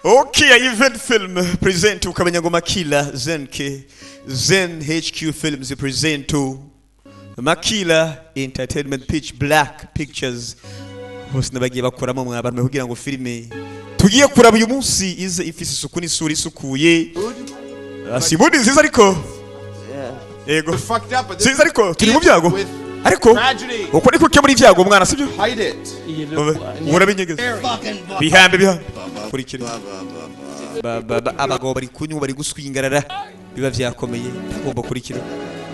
Okay, event film present ukamenya ngo Makila Zen HQ Films present to Makila Entertainment Pitch Black Pictures. Hose nabagiye bakoramo mwabantu kugira ngo filime tugiye kuraba uyu munsi ize ifise isuku n'isura isukuye. Simudi nziza ariko yego nziza ariko turi mu byago ariko uko niko ke muri byago mwana sibyo urabinyegeza bihambe kurikira abagabo bari kunywa bari guswingarara biba vyakomeye tagomba kurikira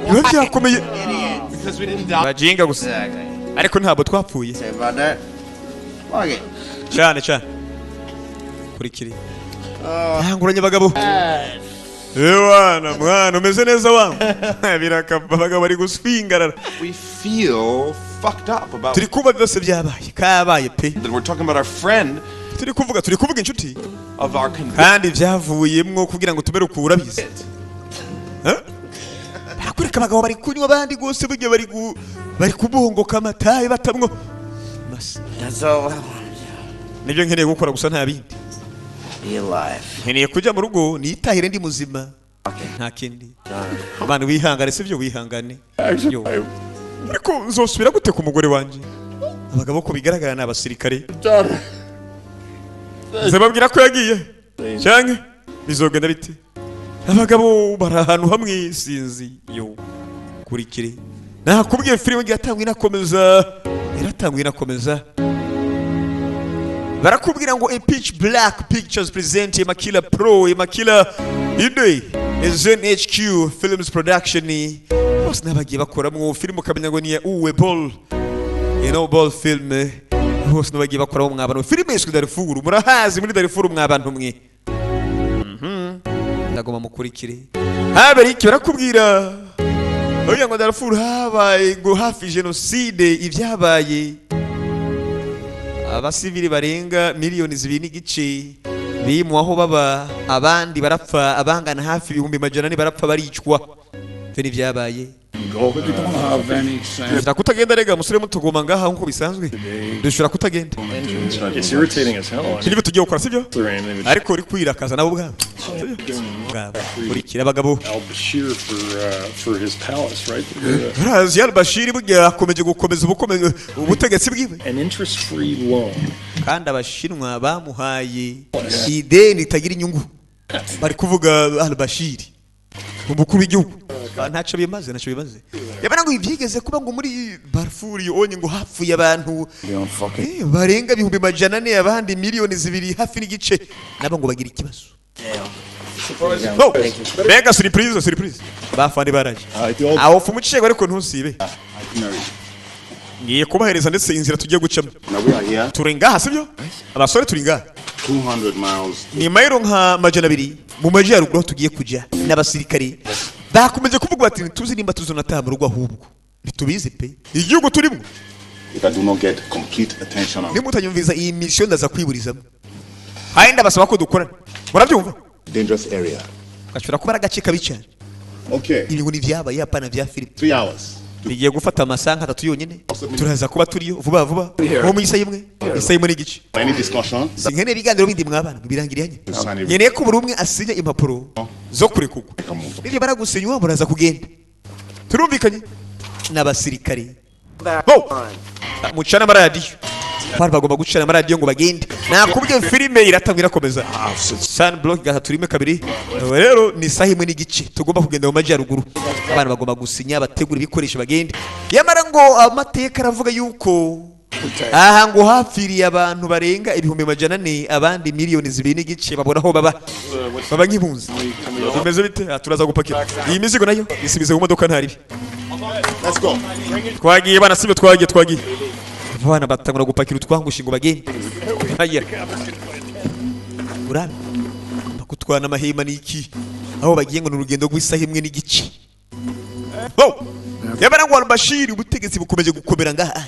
biba vyakomeye bajinga gusa ariko ntabwo twapfuye cyane kurikira ntanguranye bagabo Ewana mwana umeze neza wangu birakabagabo bari guswingarara. We feel fucked up about turi kuba byose byabaye kabaye pe that we're talking about our friend turi kuvuga inshuti of our kandi byavuyemwo kugira ngo tubere ukurabize bakureka abagabo bari kunywa abandi gose bugiye bari kubongoka amataye batamwo nibyo nkeneye gukora gusa nta bindi nkeneye kujya mu rugo nitahire ndi muzima nta kindi abana wihangane sivyo wihangane ariko nzosubira gute ku mugore wanje abagabo ko bigaragara n'abasirikare zababwira ko yagiye cyangwa bizogenda bite abagabo bari ahantu hamwe sinzi yo kurikire nakubwiye filime iratangwa inakomeza barakubwira ngo Pitch Black Pictures present Makila Pro Makila Ide Zen HQ Films Production bose nabagiye bakoramo filime ukamenya ngo ni uwe ball ball film bose nabagiye bakoramo mw'abantu filime yiswe Darfur murahazi muri Darfur mw'abantu mwe ndagoma mukurikire habari iki barakubwira oya ngo Darfur habaye ngo hafi genocide ibyabaye abasivili barenga miliyoni 2 n'igice bimwaho baba abandi barapfa abangana hafi 100 barapfa baricwa feni byabaye kutagenda rega musore mutugoma ngaha nkuko bisanzwe dushura kutagenda kiribe tugiye gukora sibyo ariko uri kwirakaza nabo bwa kurikira abagabo Razi al-Bashir bugiye akomeje gukomeza ubutegetsi bwiwe kandi abashinwa bamuhaye ideni itagira inyungu bari kuvuga al-Bashir umukuru w'igihugu ntacyo bimaze yabana ngo ibyigeze kuba ngo muri Darfur onye ngo hapfuye abantu barenga 100 abandi miliyoni 2 hafi n'igice nabo ngo bagira ikibazo mega surprise bafande baraje aho fu mucego ariko ntusibe ngiye kubahereza ndetse inzira tugiye gucamo turenga hasibyo abasore turinga 200 miles ni mayiro nka majana 2 mu majyaruguru tugiye kujya n'abasirikare bakomeje kuvuga bati tuzirimba tuzonataha mu rugo ahubwo bitubize pe igihugu turimo if I do not get complete attention on nimutanyumviza iyi mission ndaza kwiburizamo haenda basaba ko dukora murabyumva dangerous area gashobora kuba agace kabi cyane okay ibintu ni byaba yapana bya film 3 hours bigiye gufata amasaha 3 yonyine turaza kuba turiyo vuba ho mu isayimwe n'igice any discussion sinkene biganiro bindi mwabana birangiranye yeneye ko buri umwe asinya impapuro zo kurekugwa nibyo baragusinywa muraza kugenda turumvikanye n'abasirikare mucana amaradiyo bari bagomba gucana amaradiyo ngo bagende nakubwiye filime iratangwa irakomeza sunblock gahaturime kabiri rero ni sahimwe n'igice tugomba kugenda mu majyaruguru abantu bagomba gusinya bategura ibikoresho bagende yamara ngo amateka aravuga yuko aha ngo hapfiriye abantu barenga 100 abandi miliyoni 2 n'igice babonaho baba nk'impunzi bimeze bite turaza gupakira iyi mizigo nayo isibize mu modoka ntari let's go twagiye bana sibe twagiye bana batangura gupakira utwangushi ngo bagende ayera urana bakutwana amahema niki aho bagiye ngo n'urugendo rw'isaha imwe n'igice yabana ngo al-Bashir ubutegetsi bukomeje gukomera ngaha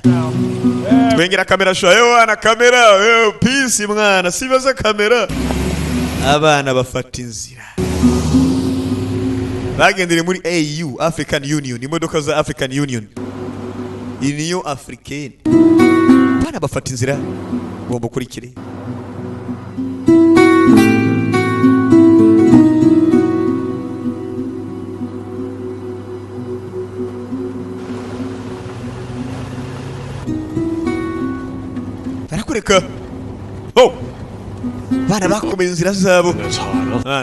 twengera kamera shayo ana kamera peace mwana sibaza kamera abana bafata inzira bagendere muri AU African Union imodoka za African Union Union Africaine bana bafata inzira ugomba ukurikire. barakureka. Oh, bana bakomeye inzira zabo.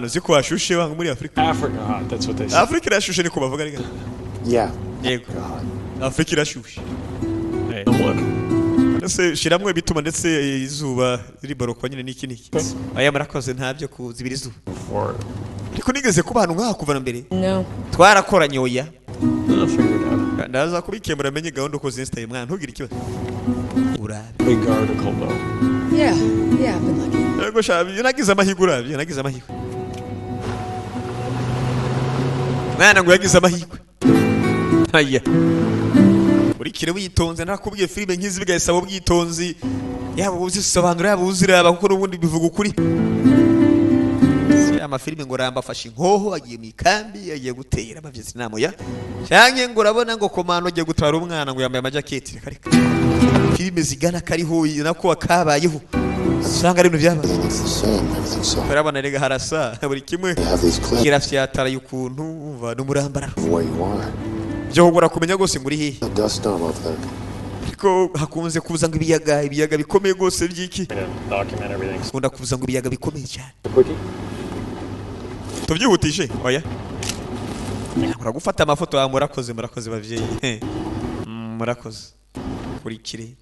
Uzi ko hashushe wanga muri Afrika. Africa hot, that's what they say. Afrika irashushe niko bavuga rega. Yeah. Yego. Afrika irashushe. Hey, look. Ndetse shiramwe bituma ndetse izuba riri baroko nyine niki niki. Aya marakoze ntabyo kuzibira izuba. Ariko nigeze kuba hano nka kuva mbere. No. Twarakoranye oya. I'll figure it out. Ndaza kubikemura menye gahunda uko zinstaye mwana ntugire ikibazo. Urabe. Big article though. Yeah, I've been lucky. Yego shabi nagize amahirwe urabe, nagize amahirwe. Mwana ngo yagize amahirwe. Haya. Urikire witonze nakubwiye filime nkizi bigayisaba ubwitonzi. Yaba uzisobanura yaba uziraba kuko nubundi bivuga ukuri. Amafilime ngo rambafashe inkoho agiye mu kambi agiye gutera abavyizi namo ya. Cyange ngo urabona ngo komando agiye gutwara umwana ngo yambaye amajaketi kareka. Filime zigana kariho nako akabayeho. Sanga ari ibintu byaba. Barabona rega harasa buri kimwe kirafyatara y'ukuntu umva n'umurambararo. Byo gura kumenya gose nguri he. Ko hakunze kuza ngo ibiyaga bikomeye gose byiki. Document everything. Kunda kuza ngo ibiyaga bikomeye cyane. Tubyihutishe oya. Uragufata amafoto ya murakoze bavyeyi. Murakoze. Kurikire.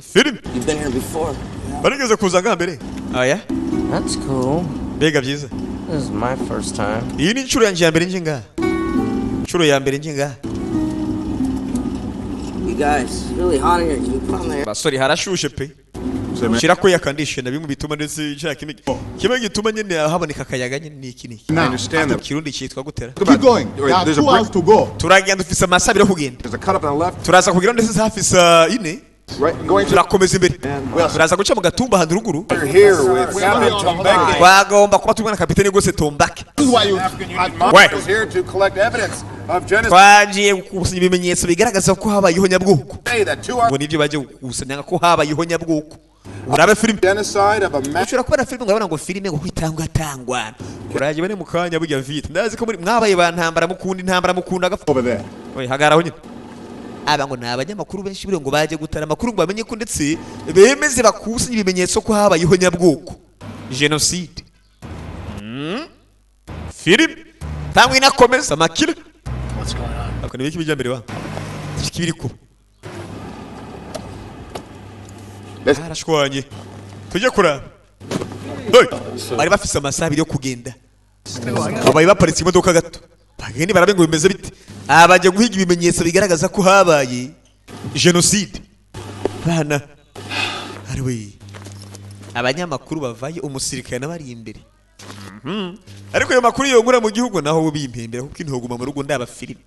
Film. You've been here before. Barigeze kuza ngambere. Oya. That's cool. Bega byiza. This is my first time. Iyi ni inshuro yanjye ya mbere nje ngaha. Inshuro ya mbere nje ngaha. You guys, it's really hot in here. Can you put on there? Basori harashushe pe. Shira ko yakandishe na bimwe bituma ndetse cya kimwe gituma nyene haboneka akayaga nyene niki niki. I understand that. Kirundi cyitwa gutera. Keep going. There's 2 hours to go. Turagenda dufise amasabiro kugenda. There's a cut up on the left. Turaza kugira ndetse hafi saa 4. Right, going to Turakomeza imbere. Turaza guca mu gatumba handi ruguru. here with Captain Tombeke. Twagomba kuba tumwana kapiteni gose Tombake. This is why you Is here to collect evidence of genocide. Twagiye gukusanya ibimenyetso bigaragaza ko habayeho nyabwoko. That 2 hours Ngo nivyo baje gukusanya ko habayeho nyabwoko. Urabe film. genocide of a man. Ushobora kubona film ngabona ngo filime ngo kwitangwa. Uraje bane mukanya burya vite. Ndazi ko muri mwabaye bantambara mukunda agapfa. over there. Oye hagaraho nyine. Aba ngo nabanyamakuru benshi bire ngo baje gutara amakuru ngo bamenye ko ndetse bemeze bakusanya ibimenyetso ko habayeho nyabwoko. Genocide. Film. Tamwe inakomeza makira. What's going on? Akone biki bijya mbere wa. Kibiriko. Arashwanye. Tujye kuraba. Bari bafise amasaha yo kugenda. Abaye baparitse imodoka gato. Bageni barabe ngo bimeze bite. Abaje guhiga ibimenyetso bigaragaza ko habaye genocide. Bana. Ariwe. Abanyamakuru bavaye umusirikare nabari imbere. Ariko yo makuru yongura mu gihugu naho bimpembera kuko intoguma mu rugo ndaba filime.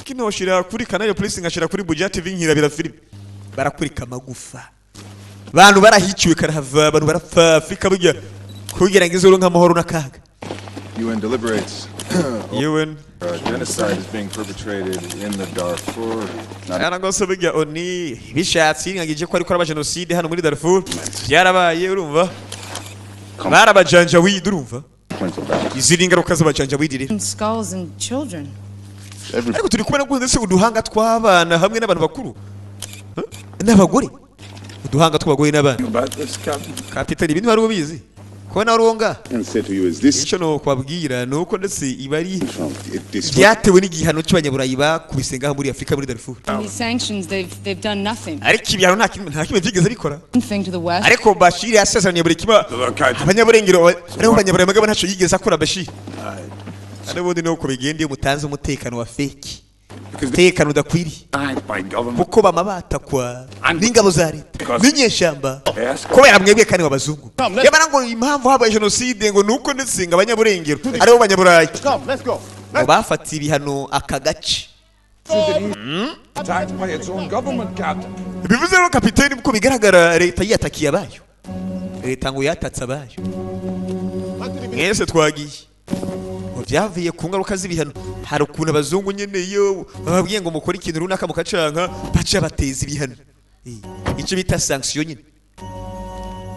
Kino shira kuri Canal Plus ngashira kuri Buja TV nkirabira filime. Barakurika amagufa. Bantu barahiciwe karahava abantu barapfa Afrika burya kugira ngo izuru nk'amahoro n'akaga. UN deliberates. UN Genocide is being perpetrated in the Darfur. Ana ngose burya oni bishatsi ngagije ko ari kora genocide hano muri Darfur. Byarabaye urumva? Barabajanja widi urumva? Izindi ngaruka z'abajanja widi rero. Skulls and children. Ariko turi kubona ko ndetse uduhanga tw'abana hamwe n'abantu bakuru. N'abagore. Uduhanga tw'abagore n'abana. Kapitani ibintu bari ubizi. Ko na ruonga. And say to you is this Icyo no kwabwira nuko ndetse ibari from this byatewe n'igihano cy'abanyaburayi bakubisenga muri Afrika muri Darfur. These sanctions, they've done nothing. Ariko ibihano nta kimwe byigeze bikora. One thing to the west. Ariko Bashir yasezeranye buri kiba abanyaburengero ariho abanyaburayi magabo ntaco yigeze akora Bashir. Arabodi nuko bigendeye mutanze umutekano wa fake. Umutekano udakwiriye. Kuko bamabata kwa n'ingabo za leta n'inyeshamba kubera mwebwe kane w'abazungu. Yabana ngo impamvu habaye genocide ngo nuko ndetse abanyaburengero ariho abanyaburayi. Come, let's go. Ngo bafatiye ibihano aka gace. Bivuze ko kapiteni uko bigaragara leta yatakiye abayo. Leta ngo yatatse abayo. Mwese twagiye. Byavuye ku ngaruka z'ibihano. Hari ukuntu abazungu nyene iyo bababwiye ngo mukora ikintu runaka mukacanka baca bateza ibihano. icyo bita sanction nyine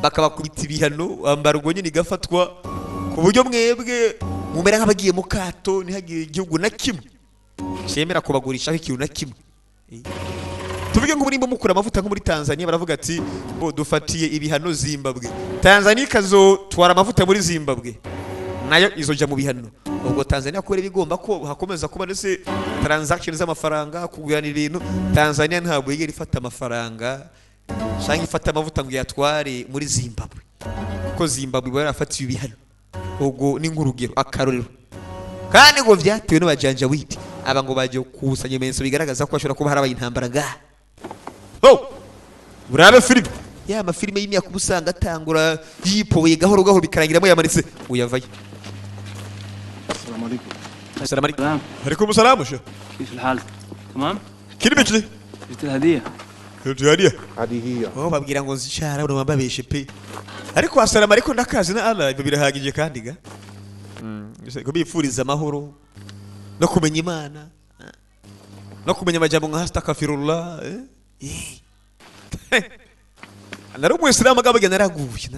bakabakubita ibihano ambargo nyine igafatwa ku buryo mwebwe mumera nk'abagiye mu kato ntihagire igihugu na kimwe cyemera kubagurishaho ikintu na kimwe. Tuvuge ngo nimba mukura amavuta nko muri Tanzania baravuga ati bo dufatiye ibihano Zimbabwe, Tanzania ikazotwara amavuta muri Zimbabwe nayo izoja mu bihano. Ubwo Tanzania kubera bigomba ko hakomeza kuba ndetse transaction z'amafaranga kugurana ibintu, Tanzania ntabwo yigera ifata amafaranga cyangwa ifata amavuta ngo yatware muri Zimbabwe kuko Zimbabwe barafatiye ibihano. Ubwo ni nk'urugero akarorero kandi ngo vyatewe n'abajanja witi aba ngo baje kusanya imenso bigaragaza ko bashobora kuba harabaye intambara ngaha. Urabe filime ya mafilime y'imyaka ubusanga atangura yipoye gahoro gahoro bikarangiramo yamanitse uyavaye. السلام عليكم. عليكم السلام. وش كيف الحال؟ تمام؟ كلمة كذي جبت الهدية. جبت الهدية؟ هذه هي. babwira ngo nzishara bano mababeshe pe. Ariko asalamu alaykum ndakazi na Allah birahagije kandi ga. Ko bifuriza amahoro no kumenya Imana no kumenya amajambo nka astaghfirullah. Nari umuyisilamu agabaga naraguye.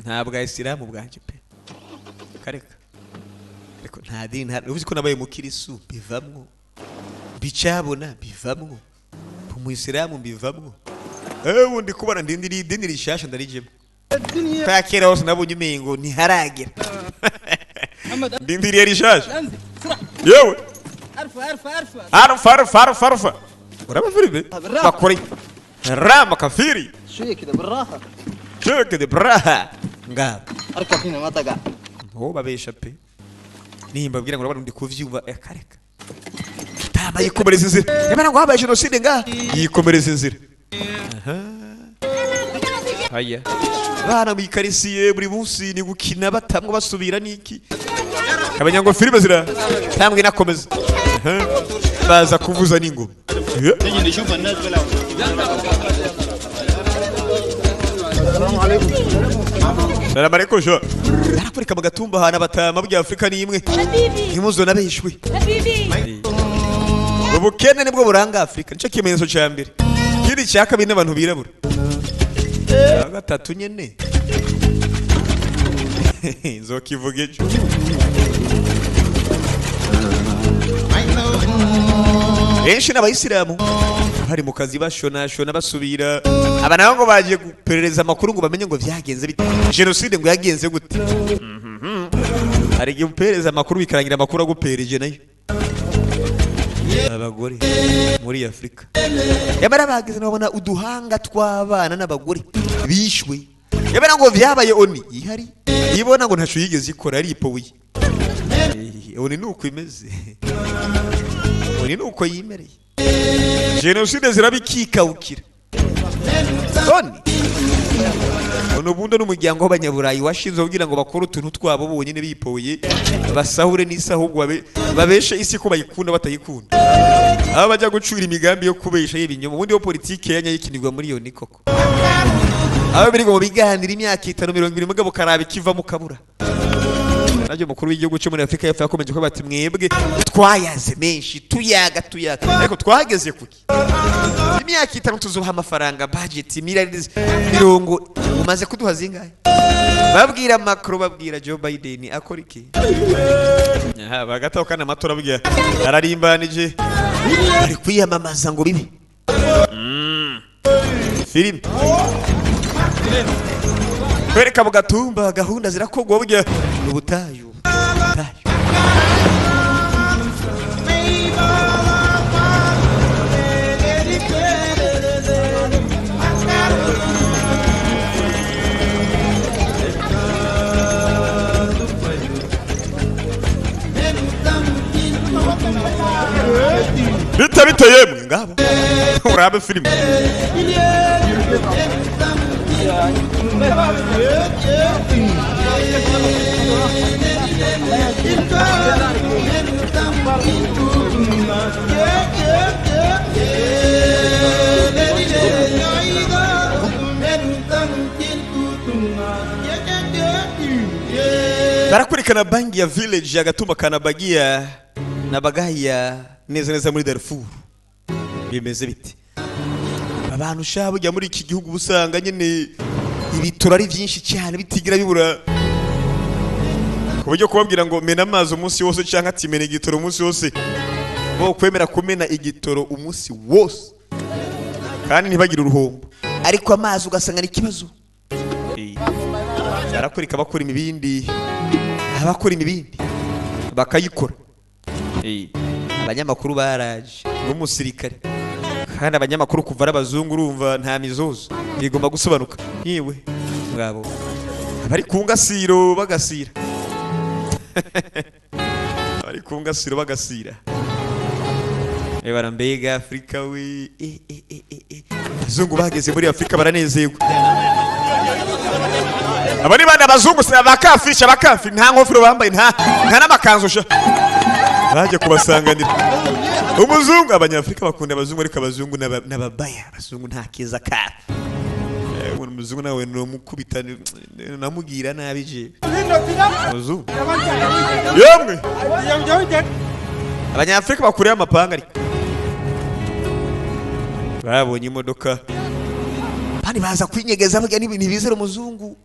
Ntabwo ayisilamu bwanje pe kareka ariko nta dini uzi ko nabaye mukirisu bivamwo bicabona bivamwo umuyisilamu bivamwo undi kubona ndindiri idini rishasha ndarijemo kakera hose nabonye umengo ntiharagira ndindiri rishasha yewe arfa uraba filime bakore rama kafiri شوية كده بالراحة كده براها ngaba اركب هنا ما تقع ho babesha pe nimbabwira ngo urabona ndi kuvyumva kareka tama yikomereza inzira yabana ngo habaye genocide nga yikomereza inzira haya bana mwikarisiye buri munsi ni gukina batamwe basubira niki kabanya ngo filime zira tambwe nakomeza baza kuvuza n'ingoma Salam alaikum sho. Arapurika magatumba hana batama bya Afrika ni imwe. Ntimuzo nabeshwe. Ubukene nibwo buranga Afrika. Nico kimenyetso cya mbere. Kiri cya kabiri n'abantu birabura. Gatatu nyene. Nzokivuge cyo. Benshi n'abayisilamu hari mu kazi bashona basubira abana ngo baje guperereza amakuru ngo bamenye ngo vyagenze bite genocide ngo yagenze gute hari guperereza amakuru bikarangira amakuru agupereje nayo abagore muri Afrika yabara bagize nabona uduhanga tw'abana n'abagore bishwe yabara ngo vyabaye oni ihari ibona ngo ntacu yigeze ikora ari ipowe oni nuko imeze oni nuko yimereye genocide zirabikikawukira ono bundo n'umuryango w'abanyaburayi washinze kugira ngo bakore utuntu twabo bonyine bipoye basahure n'isahugwa babeshe isi ko bayikunda batayikunda aba bajya gucura imigambi yo kubesha y'ibinyoma ubundi wo politike yanya yikinirwa muri iyo nikoko aba biri ngo biganira imyaka 520 mugabo karaba kiva mu kabura najyo mukuru w'igihugu cyo muri Afrika y'Epfo yakomeje ko bati mwebwe twayaze menshi tuyaga ariko twahageze kuki imyaka 5 tuzoha amafaranga budget miliyari 50 umaze kuduha zingahe babwira Macron babwira Joe Biden akora iki bagataho kana matora bwiya ararimbanije ari kwiyamamaza ngo bibi film kwereka mugatumba gahunda zirakogwa burya ubutayu biteye mwe ngabo urabe filime barakurikana bangi ya village ya Gatumba Kanabagia nabagaya neza muri Darfur bimeze bite abantu shabo ujya muri iki gihugu busanga nyene ibitoro ari byinshi cyane bitigira bibura kubyo kubabwira ngo mena amazi umunsi wose cyangwa ati mena igitoro umunsi wose bo kwemera kumena igitoro umunsi wose kandi ntibagira uruhombo ariko amazi ugasanga ni kibazo arakurika bakora imibindi abakora imibindi bakayikora abanyamakuru baraje n'umusirikare kandi abanyamakuru kuva abazungu urumva nta mizozo igomba gusobanuka yewe ngabo abari kungasiro bagasira abari kungasiro bagasira ebara mbega Afrika we abazungu bageze muri Afrika baranezerwa abari bana abazungu bakafisha bakafi nta ngofero bambaye nta n'amakanzu sha baje kubasanganira umuzungu abanyafrika bakunda abazungu ariko abazungu n'ababaya abazungu nta keza ka umuzungu nawe no mukubita namugira nabi je umuzungu yemwe abanyafrika bakuriye amapanga ariko babonye imodoka bandi baza kwinyegeza burya n'ibintu bizera umuzungu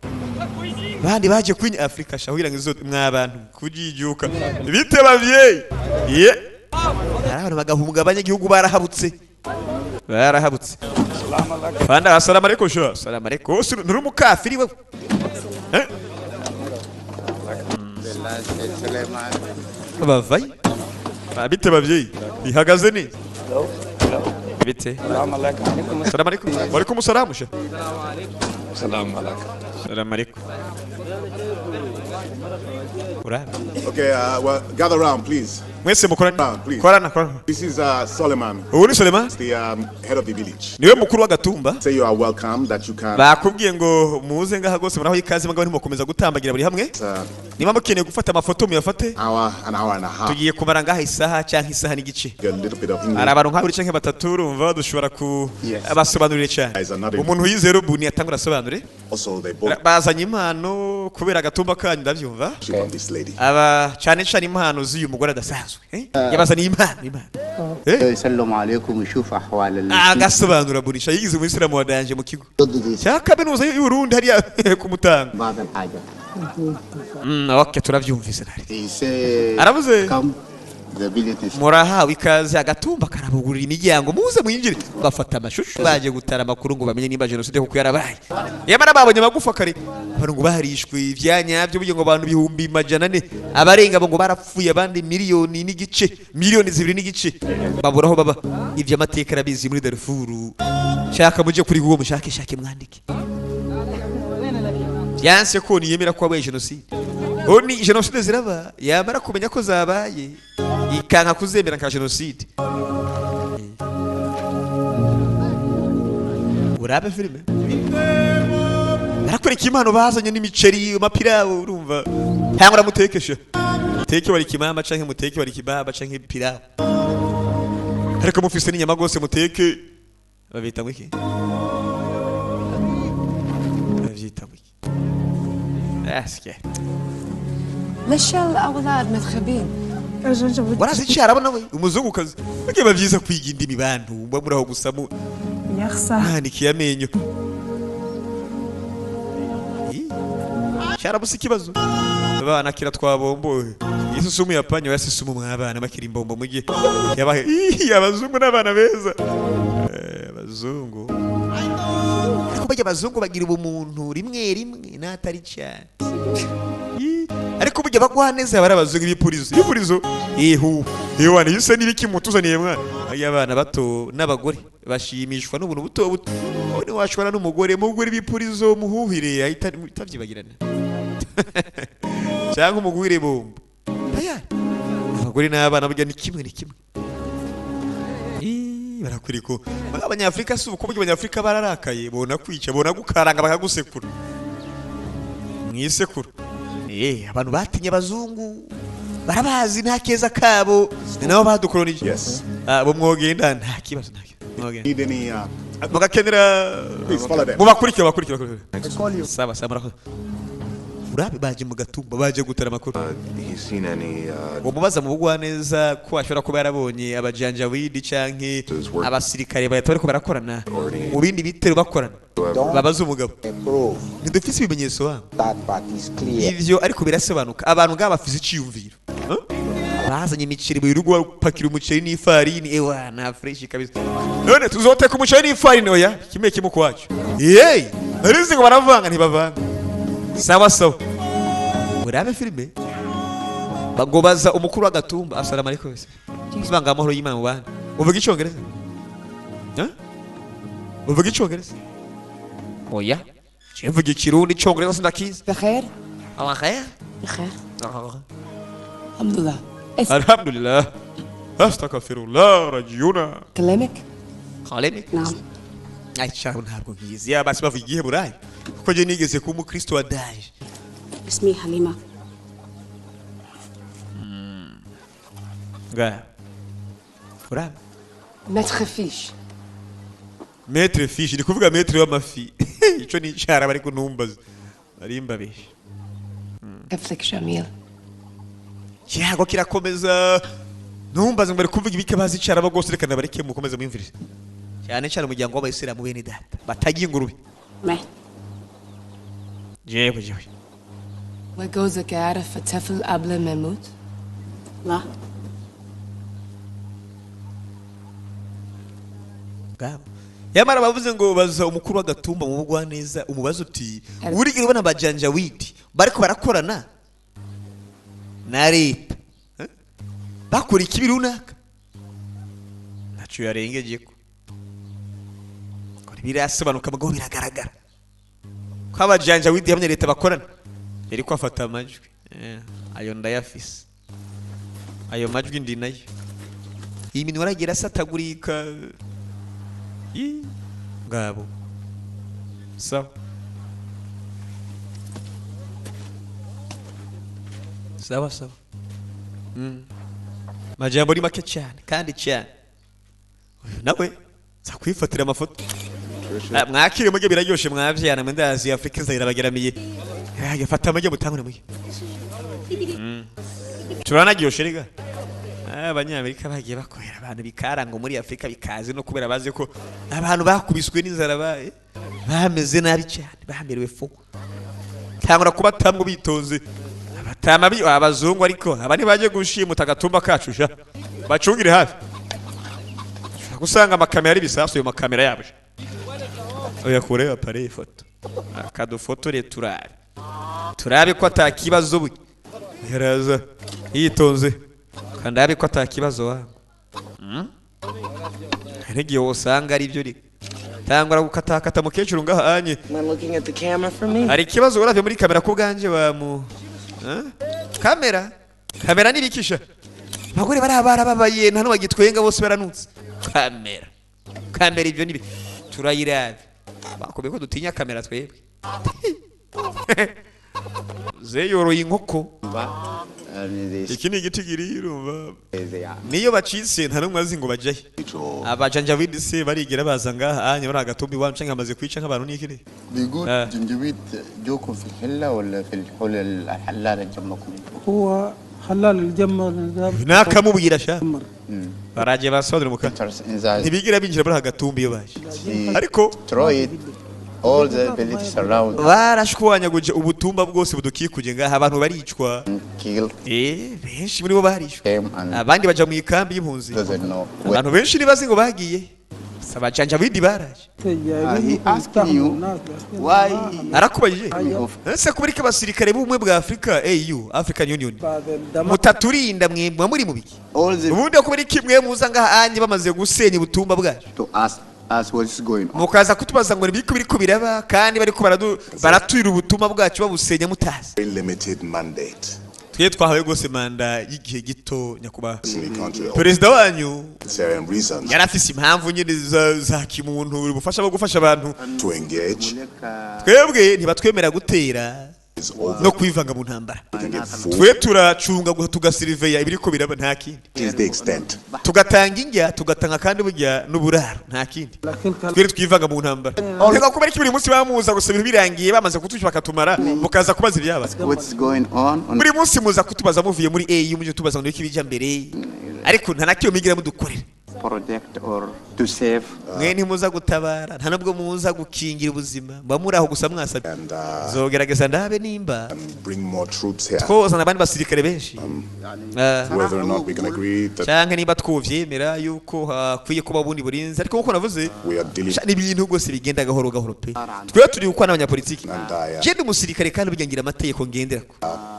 bandi baje kwinya Afrika shahwira ngizo mwabantu kujijuka bite bavyeyi ye abantu bagahunga abanyagihugu barahabutse banda assalamu alaykum sha assalamu alaykum nuri mukafiri we bavay bite bavyeyi bihagaze ni bite assalamu alaykum wa alaykum assalam sha assalamu alaykum Okay, well, gather around, please. Mwese mukorana Please. korana. This is Solomon. Uri Suleiman? The head of the village. Niwe mukuru w'agatumba. Say you are welcome, that you can. Bakubwiye ngo muze ngaha gose muraho ikaze mugabo ntimukomeza gutambagira buri hamwe. Niba mukeneye gufata amafoto muyafate. An hour and a half. Tugiye kumara ngaha isaha cyangwa isaha n'igice. A little bit of English. Arabantu nka buri canke batatu urumva dushobora ku abasobanurire cyane. Umuntu yizero buni atangura asobanure. Also they both bazanye impano kubera agatumba kanyu ndavyumva. This lady. Aba cyane cyane impano z'uyu mugore adasanzwe. Yabazanye impano. Assalamu alaykum shufa ahwal agasobanura burisha yigize mu Islam wadanje mu kigo. Cya kaminuza y'u Burundi hariya kumutanga. بعض الحاجة. Okay turavyumvise nari. Aravuze murahawe ikaze agatumba karabugurira imiryango muze mwinjire bafata amashusho baje gutara amakuru ngo bamenye nimba genocide kuko yarabaye yamara babonye magufa kare abantu ngo baharishwe ivyanyabyo buryo ngo abantu bihumbi majana ne abarenga ngo barapfuye abandi miliyoni n'igice miliyoni 2 n'igice baburaho baba ivyo amateka rabizi muri Darfur shaka muje kuri Google mushake mwandike yanse ko niyemera ko abaye genocide oni genocide ziraba yamara kumenya ko zabaye ikanka kuzemera nka genocide urabe filime arakwereka impano bazanye n'imiceri amapirawo urumva cyangwa uramutekesha teke wari kimama canke muteke wari kibaba canke pirawo ariko mufise n'inyama gose muteke babita ngwiki bavyita ngwiki aske ليش الأولاد متخبين؟ warazi cyarabona we umuzungukazi bake bavyiza kwiga indimi bantu bamuraho gusamu nanikiye amenyo cyarabuze ikibazo abana kira twabombo isusumu yapanyo yasisumu mwabana makiri imbombo mugiye yabahe abazungu n'abana beza abazungu kubajya abazungu bagira ubumuntu rimwe natari cyane ariko burya bagwaneza barabazungu ibipurizo yewane yuse nibiki mutuzaniye mwana ayabana bato n'abagore bashimishwa n'ubuntu buto ni washobora n'umugore mugore ibipurizo muhuhire itavyibagirana cyangwa umugwire bombo aya abagore n'abana burya ni kimwe barakuriko abanyafrika si uko burya abanyafrika bararakaye bona kwica bona gukaranga bakagusekura mwisekura abantu batinye abazungu barabazi nta keza kabo nabo badukolonije Yes. bo mwogenda nta kibazo mwogenda Need any mugakenera please follow them. mubakurikira sawa murakoze urabe baje mu gatumba baje gutara amakuru He's seen any umubaza mu bugwa neza ko ashobora kuba yarabonye abajanjawidi canke abasirikare bahita bariko barakorana mu bindi bitero bakorana babaza umugabo ntidufise ibimenyetso wangu That part is clear. ivyo ariko birasobanuka abantu ngaba bafise iciyumviro bazanye imiceri mu rugo pakira umuceri n'ifarini ewa na fresh kabisa none tuzoteka umuceri n'ifarini oya kimwe kimwe kwacu yey narizi ngo baravanga ntibavanga sawa sawa urabe filime bagobaza umukuru w'agatumba assalamu alaykum kibanga amahoro y'Imana mu bana uvuga icyongereza uvuga icyongereza oya mvuga ikirundi icyongereza sindakiza بخير؟ Allah khair بخير الحمد لله alhamdulillah astaghfirullah rajuna كلامك؟ kalemi نعم ay cyaro ntabwo nkizi ya basi bavuga igihe burayi kuko je nigeze ku mukristo wa daje اسمي حليمة nga urabe ما تخافيش Maître fish ni kuvuga maître w'amafi ico ni cyara bari kuntumbaza ari mbabeshe كفلك جميل cyago kirakomeza ntumbaze ngo bari kuvuga ibike bazi cyara bagose reka nabareke mukomeza mwimvirize cyane cyane umuryango w'abayisilamu bene data batagiye ingurube ما jewe وجوزك يعرف الطفل قبل ما يموت؟ لا ngabo yamara bavuze ngo baza umukuru w'agatumba mu bugwa neza umubazo uti urigire ubona abajanjawidi bariko barakorana na leta bakora ikibi runaka ntacyo yarengeje ko birasobanuka mugabo biragaragara ko abajanjawidi hamwe na leta bakorana yari ko afata amajwi ayo ndayafise ayo majwi ndi nayo iyi minwa aragira asatagurika ngabo sawa sawa sawa majambo ni make cyane kandi cyane nawe zakwifatira amafoto mwakire mujye biraryoshe mwavyana mu ndazi Afrika zirabageramiye yafata amajye mutangure mujye turanaryoshe riga abanyamerika bagiye bakorera abantu bikarango muri Afrika bikazi no kubera bazi ko abantu bakubiswe n'inzara bameze nabi cyane bamerewe fo tangura kuba tamwe bitonze abatama abazungu ariko abani baje gushimuta agatumba kacu sha bacungire hafi gusanga amakamera ari bisasu yo makamera yabo oya kureba pare ifoto akadufotore turabe ko atakibazo bu yaraza yitonze kandi abe ko atakibazo wa ntigiye usanga ari byo ri tangura gukatakata mukecuru ngahanye hari ikibazo uravye muri kamera ko ganje wa mu kamera nibikisha bagore barabara babaye nta n'ubagitwenga bose baranutse kamera ibyo nibi turayirabe bakobe ko dutinya kamera twebwe zeyoroye inkoko iki ni igiti kiri urumva niyo bacitse nta n'umwe azi ngo bajahe abajanjawidi se barigera baza ngaha anya bari agatumbi wancu nkamaze kwica nk'abantu n'ikiri بيقول جنجبيت جوكم في الحلة ولا في الحل الحلال جنبكم؟ هو حلال الجمر nakamubwira sha baraje basodera muka inside. ntibigira binjira bari agatumbi iyo baje ariko Destroy it. All the villages around. barashwanyaguje ubutumba bwose budukikuje ngaha abantu baricwa Kill benshi muri bo barishwe them and abandi baja mu ikambi y'impunzi doesn't know. abantu benshi nibazi ngo bagiye abajanjawidi baraje He asking you why arakubajije ese kubereka abasirikare b'ubumwe bwa Afrika AU African Union mutaturinda mwe muri mu biki all the ubundi kubereka imwe muza ngaha anje bamaze gusenya ubutumba bwacu to ask us what is going on. mukaza kutubaza ngo nibiko biriko biraba kandi bariko baratuira ubutumwa bwacu babusenya mutazi Very limited mandate. twe twahawe gose manda y'igihe gito nyakuba In the country, perezida wanyu certain reasons yarafise impamvu nyine za kimuntu ubufasha bwo gufasha abantu to engage. twebwe ntibatwemera gutera no kwivanga mu ntambara twe turacunga tugasiriveya ibiriko biraba nta kindi is the extent. tugatanga injya tugatanga kandi burya n'uburaro nta kindi twe twivanga mu ntambara reka kubera iki buri munsi bamuza gusa ibintu birangiye bamaze kutuca bakatumara mukaza kubaza ibyaba What's going on? buri munsi muza kutubaza muvuye muri AU muje tubaza ngo iki bija mbere ariko nta nakiyo migira mudukorera Project or to save. mwe ntimuza gutabara nta nubwo muza gukingira ubuzima mba muri aho gusa mwasabye And zogerageza ndabe nimba bring more troops here. twozana abandi basirikare benshi Whether or not we can agree that canke nimba twovyemera yuko hakwiye kuba bundi burinzi ariko nkuko navuze we are dealing n'ibintu rwose bigenda gahoro gahoro pe twe turi gukora n'abanyapolitiki and je ndi umusirikare kandi bugengira amategeko ngenderako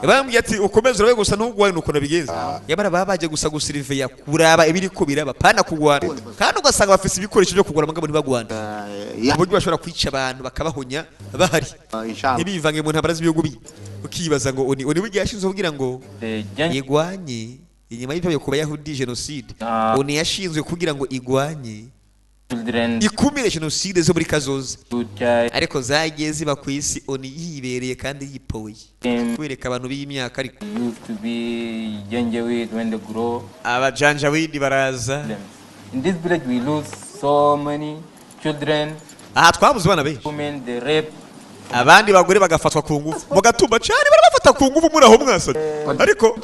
bambwiye ati ukomeze urabe gusa ntugwane nuko nabigenza yabara babaje gusa gusiriveya kuraba ibiriko biraba pana kugwana kandi ugasanga bafise ibikoresho byo kugwana mugabo ntibagwana uburyo bashobora kwica abantu bakabahonya bahari Inshallah. ntibivange mu ntambara z'ibihugu bi ukibaza ngo oni burya yashinzwe kugira ngo igwanye inyuma y'ibyo ku bayahudi genocide oni yashinzwe kugira ngo igwanye ikumire genocide zo muri kazoza ariko zagiye ziba ku isi oni yibereye kandi yipoye kwereka abantu b'imyaka ariko abajanjawidi baraza In this village we lose so many children, aha twabuze abana benshi women, they rape. abandi bagore bagafatwa ku ngufu mugatumba cyane barabafata ku ngufu muri aho mwasabye ariko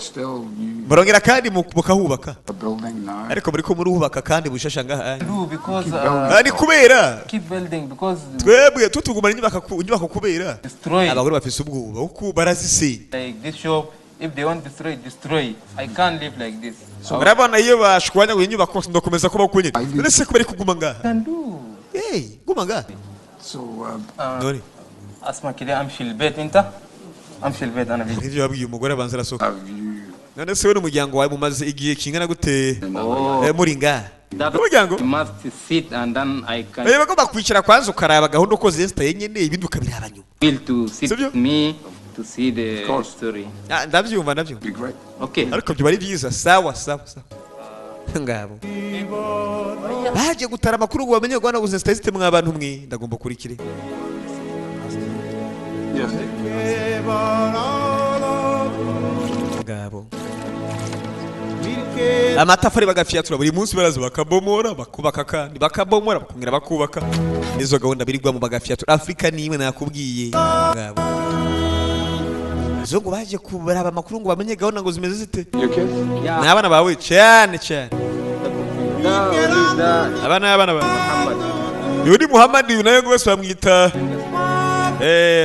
barongera kandi mukahubaka ariko muri ko murubaka kandi bushasha ngaha Do because ni kubera keep building because twebwe tutugumana inyubako kubera destroy abagore bafise ubwoba uko barazise like this shop. If they want to destroy. I can't live like this. barabana iyo bashwanya ngo inyubako ndakomeza kuba kunye nese ko bari kuguma ngaha Can do. guma ngaha none Asma kida amshi البيت انت amshi البيت انا بيجي. ivyo babwiye umugore abanza arasohoka none se we n'umuryango wawe mumaze igihe kingana gute muri ngaha umuryango You must sit and then I can bagomba kwicara kwanza ukaraba gahunda uko zestaye nyene ibindi ukabiraba nyuma feel to sit Sibyo? with me to see the story. ndavyumva Okay. ariko byo bari byiza sawa ngabo baje gutara amakuru ngo bamenye gwana guze statisite mwa abantu mwe ndagomba kurikire ngabo amatafari bagafyatura buri munsi baraza bakabomora bakubaka kandi bakabomora bakongera bakubaka nizo gahunda birirwa mu bagafyatura Afrika nimwe nakubwiye ngabo zo ngo baje kubaraba amakuru ngo bamenye gahunda ngo zimeze zite n'abana bawe cyane abana yuri Muhammad nayo ngo bose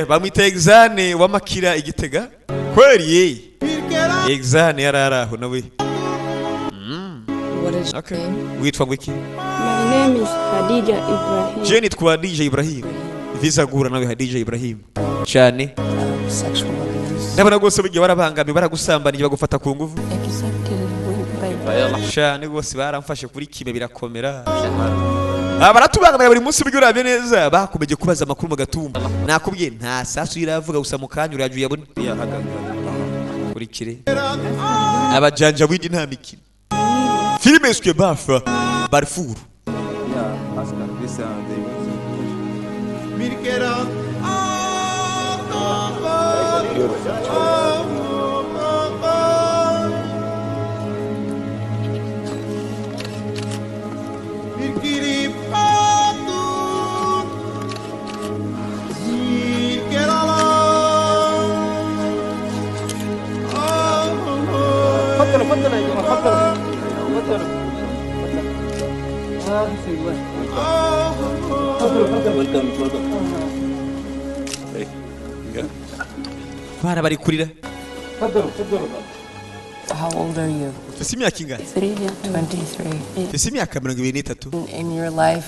bamwita exane wa Makira Igitega kweri exane yararaho nawe okay witwa ngwiki My name is Khadija Ibrahim. Jenny twa DJ Ibrahim visa gura nawe Khadija Ibrahim cyane ndabona gose bigiye barabangamiye baragusambaniye bagufata ku nguvu cyane gose baramfashe kuri kibe birakomera baratubangamira buri munsi bigiye urabye neza bakomeje kubaza amakuru mu gatumba nakubwiye nta sasu iravuga gusa mu kanyu uraje uyabone kuri kire abajanja windi nta mikino filime esque bafa Darfur bana bari kurira How old are you? ese imyaka ingana 23. ese imyaka 23 In your life,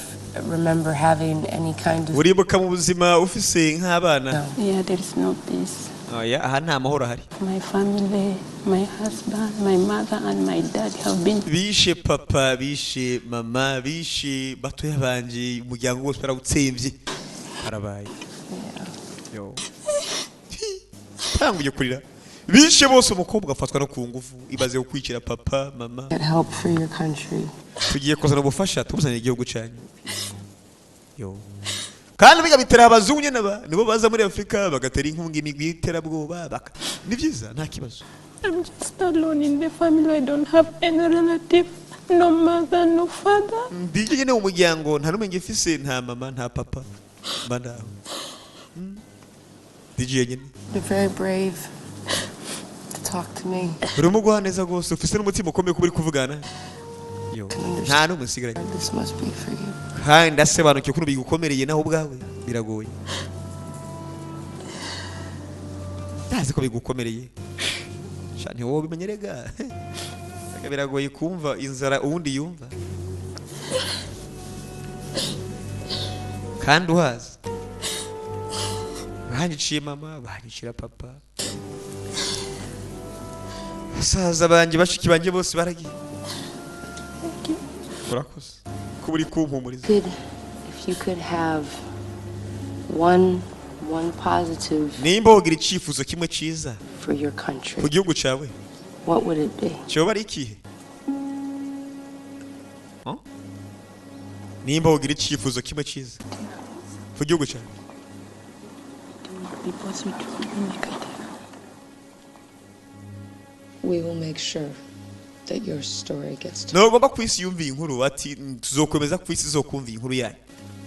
remember having any kind of... uribuka mu buzima ufise nk'abana Yeah, there is no peace. oya aha nta mahoro ahari My family, my husband, my mother, and my dad have been. bishe papa bishe mama bishe batoya banje umuryango wose barawutsembye harabaye yo tanguye kurira bishe bose umukobwa afatwa no ku ngufu ibaze gukwikira papa mama Get help for your country. tugiye kuzana ubufasha tubuzanira igihugu cyanyu yo kandi biga bitera abazungu nyene nibo baza muri Afrika bagatera inkunga imigwi iterabwoba ni byiza nta kibazo. I'm just alone in the family. I don't have any relative, no mother, no father. Ndije nyene umuryango nta numwe ngifise, nta mama nta papa bandaho. Ndije nyene. You're very brave to talk to me. Uri mugwa neza gose ufise n'umutima ukomeye kuburi kuvugana. Yo nta numwe nsigaranye. This must be for you. Kandi ndasebanukiye kuno bigukomereye naho ubwawe biragoye. Ndazi ko bigukomereye. Shani wowe bimenyerega. Biragoye kumva inzara uwundi yumva. Kandi uhazi. Bahanyiciye mama, bahanyicira papa. Basaza banje bashiki banje bose baragiye. Urakoze. Kuburi kumpumuriza. Good if you could have one positive Nimba wogira icifuzo kimwe ciza for your country. ku gihugu cawe. What would it be? Cyoba ari ikihe? Nimba wogira icifuzo kimwe ciza ku gihugu cawe. We will make sure that your story gets to. Nogomba kwisi yumviye inkuru ati tuzokomeza kwisi zokumva inkuru yayo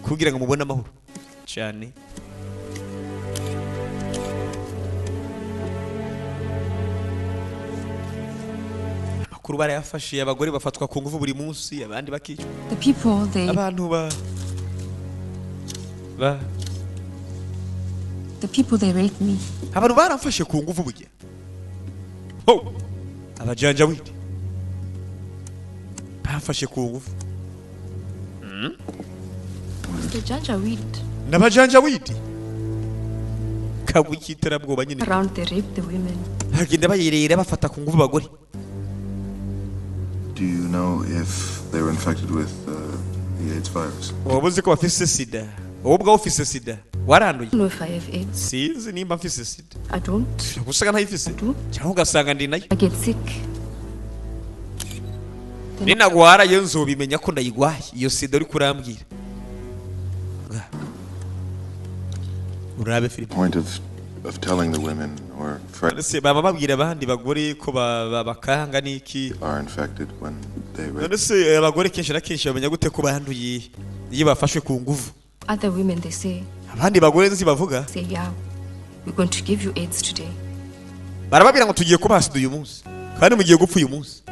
kugira ngo mubone amahoro cyane. Amakuru barayafashe abagore bafatwa ku nguvu buri munsi abandi bakicwa. The people, they Abantu raped me. abantu baramfashe ku nguvu burya. Ho abajanjawidi bafashe ku nguvu. The Janjaweed. N'abajanjawidi kabuki terabwoba nyine. Around they rape the women. Bagenda bayirera bafata ku nguvu abagore. Do you know if they were infected with the AIDS virus? Wabuze ko bafise sida. Wowe ubwawe ufise sida. Waranduye? I don't know if I have AIDS. Sinzi nimba mfise sida. I don't. Gusaga ntayifise. Cyangwa ugasanga ndi nayo. I get sick. Ninagwara yo nzobimenya ko ndayigwaye. Iyo sida uri kurambwira. Urabe Philip. Point of telling the women or Se baba babwira abandi bagore ko bakanga niki are infected when they rape. Se abagore kenshi na kenshi bamenya gute ko banduye iyo bafashwe ku nguvu. Other women, they say, Abandi bagore nzi bavuga yeah, we're going to give you AIDS today. barababwira ngo tugiye kubaha sida uyu munsi kandi mugiye gupfa uyu munsi.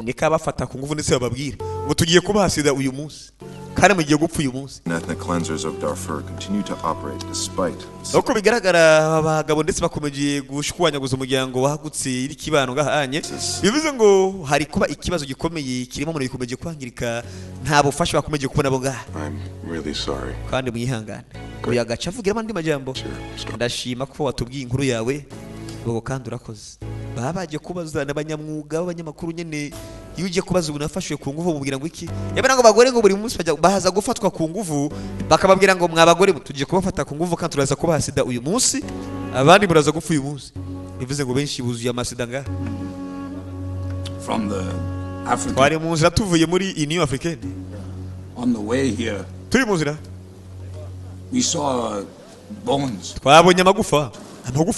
Nika bafata ku nguvu ndetse bababwira ngo tugiye kubaha sida uyu munsi kandi mugiye gupfa uyu munsi. Ethnic cleansers of Darfur continue to operate despite. Uko bigaragara abagabo ndetse bakomeje gushwanyaguza umuryango wahagutse iri kibano gahanye. Bivuze ngo hari kuba ikibazo gikomeye kirimo muri bikomeje kwangirika nta bufasha bakomeje kubona bo ngaha. I'm really sorry. Kandi mwihangane. Uya gacha avugira abandi majambo. Ndashima ko watubwiye inkuru yawe. Bogo kandi urakoze. Babaje kubaza n'abanyamwuga b'abanyamakuru nyene iyo uje kubaza unafashwe ku nguvu mubwira ngo iki. Yabana ngo bagore ngo buri munsi bahaza gufatwa ku nguvu bakababwira ngo mwabagore tuje kubafata ku nguvu kandi turaza kubaha sida uyu munsi abandi muraza gupfa uyu munsi. Bivuze ngo benshi buzuye amasida ngaha. From the African. Twari mu nzira tuvuye muri Union Africaine. On the way here, Turi mu nzira we saw bones. twabonye amagufa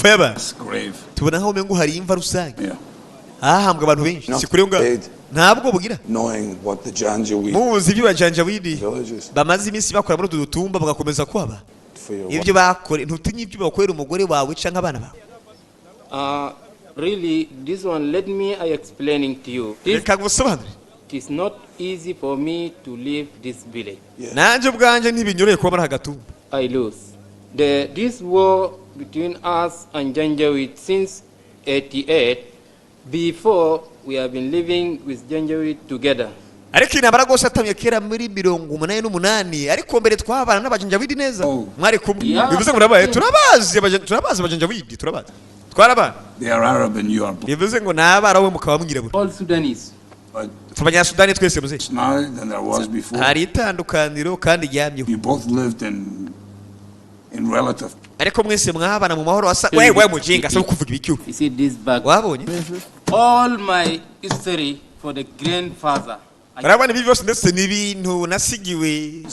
y'abantu. Grave. Tubona aho mengo hari imva rusange. Yeah. Ahambwa abantu benshi. Sikuri ngo ntabwo bugira. Knowing what the Janjaweed Muzi ibyo bajanjawidi villages bamaze iminsi bakora muri udutumba bagakomeza kwaba. Ibyo bakore ntutinye ibyo bakorera umugore wawe canka abana bawe. Really, this one, let me explaining to you. It is not easy for me to leave this village. Nanje ubwanje ntibinyoreye kuba muri hagatumba. I lose. This war between us and Janjaweed since 88, before we have been living with Janjaweed together. Ariko inabara gose atamye kera muri 88 ariko mbere twabana n'abajanjawidi neza. Mwari kumwe. Bivuze ngo nabaye turabazi abajanjawidi turabazi. Twarabana. They are Arab and you are Bivuze ngo nabara we mukaba mwirabura. All Sudanese. Abanyasudani twese muze. Smaller than there was before. Hari itandukaniro kandi ryamyeho. You both lived in relative. Ariko mwese mwabana mu mahoro asa wewe mujinga so kuvuga ibicyo. You see this back. Wabonye? All my history for the grandfather Urabona ibi byose ndetse n'ibintu nasigiwe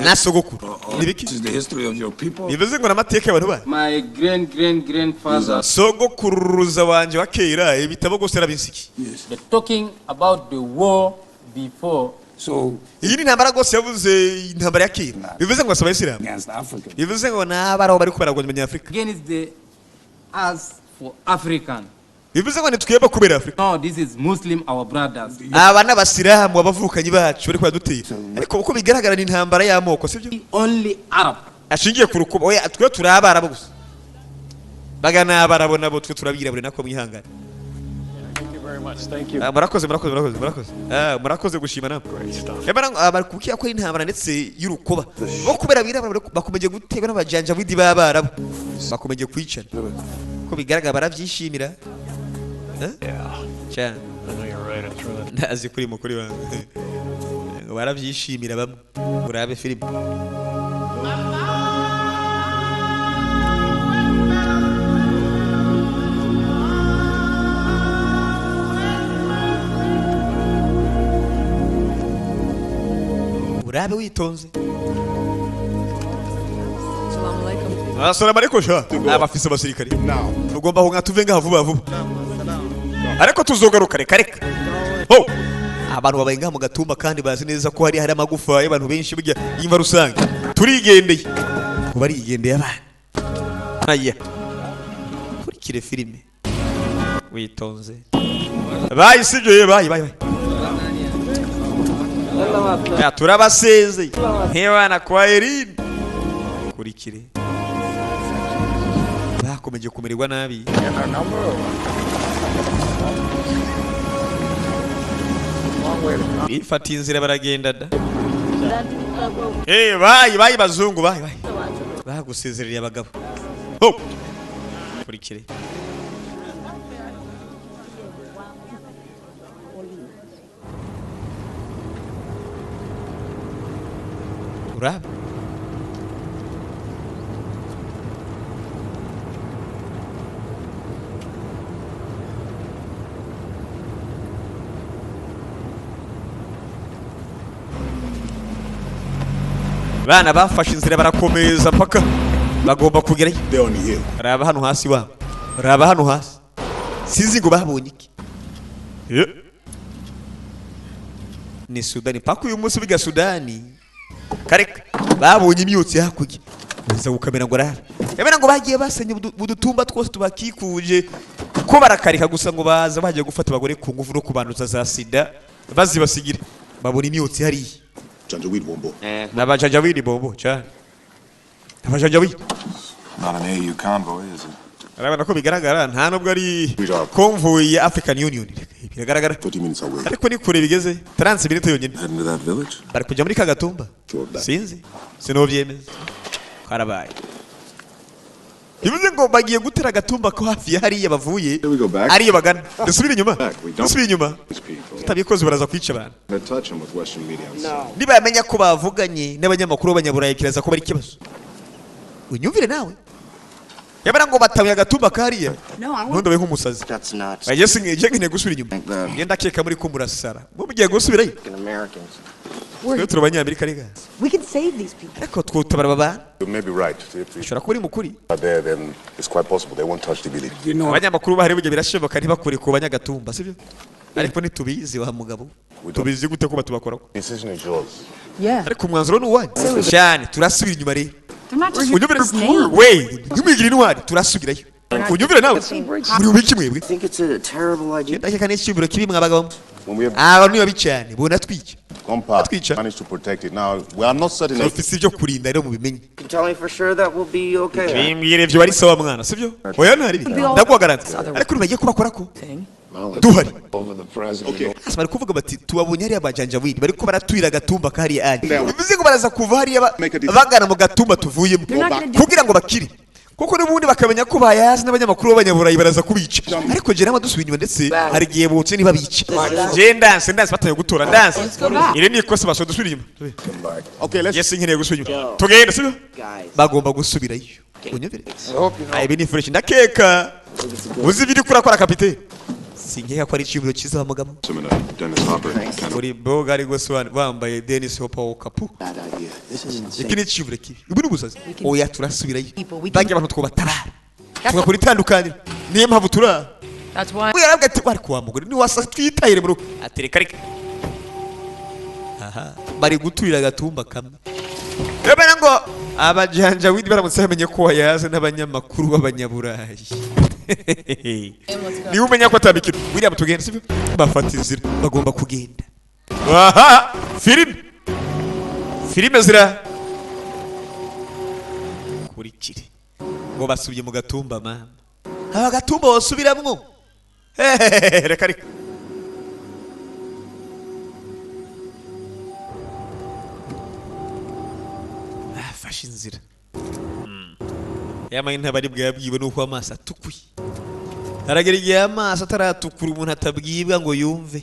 na sogokuru. Nibiki? This is the history of your people. Bivuze ngo n'amateka y'abantu ba. My grandfather. Sogokuruza wanje wa kera ibitabo gose arabinsiki. The talking about the war before. So iyi ni ntambara gose yavuze intambara ya kera. Bivuze ngo asaba Islam. against Africa. Bivuze ngo n'abaraho bari kubaragwa mu Afrika. Against the us for African. Bivuze ngo nitweba kubera Afrika. No, this is Muslim our brothers. Aba n'abasilamu abavukanyi bacu bari kwadutera. Ariko uko bigaragara ni intambara y'amoko sivyo? Only Arab. Ashingiye ku rukubo. Oya twe turabara gusa. Bagana abarabo nabo twe turabirabure nako mwihangana. Thank you very much. Thank you. Murakoze. Murakoze gushima namwe. Ebara abari kukiya ko intambara ndetse y'urukuba. Bo kubera birabura bakomeje gutegwa n'abajanja bidi babarabu. Bakomeje kwicana. Ko bigaragara baravyishimira. Yeah. Cyane. I know you're right. I threw that. Ndazi kuri mukuri wanjye. Ngo baravyishimira bamwe. Urabe film. Urabe witonze. Assalamu alaikum sha. Abafise abasirikari. Tugomba hunga tuvenga vuba vuba. Ariko tuzogaruka reka. Oh. Abantu babayenga mu gatumba kandi bazi neza ko hari amagufa y'abantu benshi burya yimva rusange. Turigendeye. Kubarigendeye abana. Aya. Kurikire filime. Witonze. Bye sije bye. Ya turabaseze. Hebana kwa Erin. Kurikire. Bakomeje kumererwa nabi. Ifata inzira baragenda da. Bye bazungu bye. Bagusezerera abagabo. Oh. Kurikire. Uraba. Bana bafashe inzira barakomeza paka bagomba kugerayo. They're on the hill. Raba hano hasi wa. Raba hano hasi. Sinzi ngo babonye iki. Ni Sudani paka uyu munsi biga Sudani. Kareka babonye imyotsi hakurya. Biza gukamera ngo rara. Yabera ngo bagiye basenye budutumba twose tubakikuje ko barakarika gusa ngo baza bagiye gufata abagore ku nguvu no kubanduza za sida bazibasigira. Babona imyotsi hari. Janjaweed bombo. N'abajajawidi bombo cyane. Abajajawidi. Not an AU convoy, is it? Arabana ko bigaragara nta nubwo ari convoy ya African Union. Biragaragara 30 minutes away. ariko ni kure bigeze 30 minutes yonyine. Heading to that village? Bari kujya muri Kagatumba. Sinzi. Sinovyemeza. Karabaye. Bivuze ngo bagiye gutera agatumba ko hafi ya hariya bavuye. Ariyo bagana. Dusubire inyuma. Dusubire inyuma. Tabikoze baraza kwica abantu. Niba yamenya ko bavuganye n'abanyamakuru b'abanyaburayi kiraza ko bari kibazo. Unyumvire nawe. Yabara ngo batabuye agatumba kariya. Ntundo we nk'umusazi. Ageze ngene gusubira inyuma. Ngenda keka muri ko murasara. Bo mugiye gusubirayo. We can save these people. You may be right. But then it's quite possible they won't touch the village. You know, abanyamakuru bahari burya birashoboka ntibakure ku banyagatumba sibyo ariko ntitubizi wa mugabo tubizi gute ko batubakora Decision is yours. ariko umwanzuro ni uwanyu cyane turasubira inyuma rero unyumvire nyumigire intwari turasubirayo unyumvire nawe muri ubiki mwebwe ndakeka n'icyumviro kibi mwabagabo aba niyo bicane bona twiki Compact managed to protect it. Now, we are not certain. Ofisi byo kurinda rero mu bimenye. Tell me for sure that will be okay. Bimbwire byo bari sawa mwana sibyo oya ntari ndaguha garanti ariko bagiye kubakora ko duhari bari kuvuga bati tubabonye hariya bajanjawidi bari ko baratwira agatumba kari anje bivuze ngo baraza kuva hariya bagana mu gatumba tuvuyemo kugira ngo bakire kuko n'ubundi bakamenya ko bayazi n'abanyamakuru b'abanyaburayi baraza kubica ariko je n'amadusubiye inyuma ndetse hari gihe botse niba bica je ndanse batanye gutora ndanse ire ni ikosa baso dusubira inyuma Okay, let's yes nkeneye gusubira inyuma tugende sibyo bagomba gusubirayo unyumvire ayi bini fresh ndakeka uzi biri kurakora kapite sinkeka ko ari icibiro cyiza bamugamo Dennis Hopper. uri boga ari gose wambaye Dennis Hopper okapu iki ni icibiro kibi ibi n'ubusazi oya turasubirayo bajya abantu twobatabara tugakora itandukaniro niyo mpamvu tura That's why. we yarabwa ati bari kuwa mugore ni wasa twitahire bro atereka reka aha bari guturira agatumba kamwe Rebana ngo abajanja widi baramutse bamenye ko yaze n'abanyamakuru b'abanyaburayi ni umenya ko atabikira William tugenda sivyo bafata inzira bagomba kugenda aha filime zira kurikire ngo basubye mu gatumba mama aba gatumba wasubiramwo reka reka afashe inzira yamaye ntabari bwabwiwe nuko amaso atukuye haragera igihe amaso ataratukura umuntu atabwibwa ngo yumve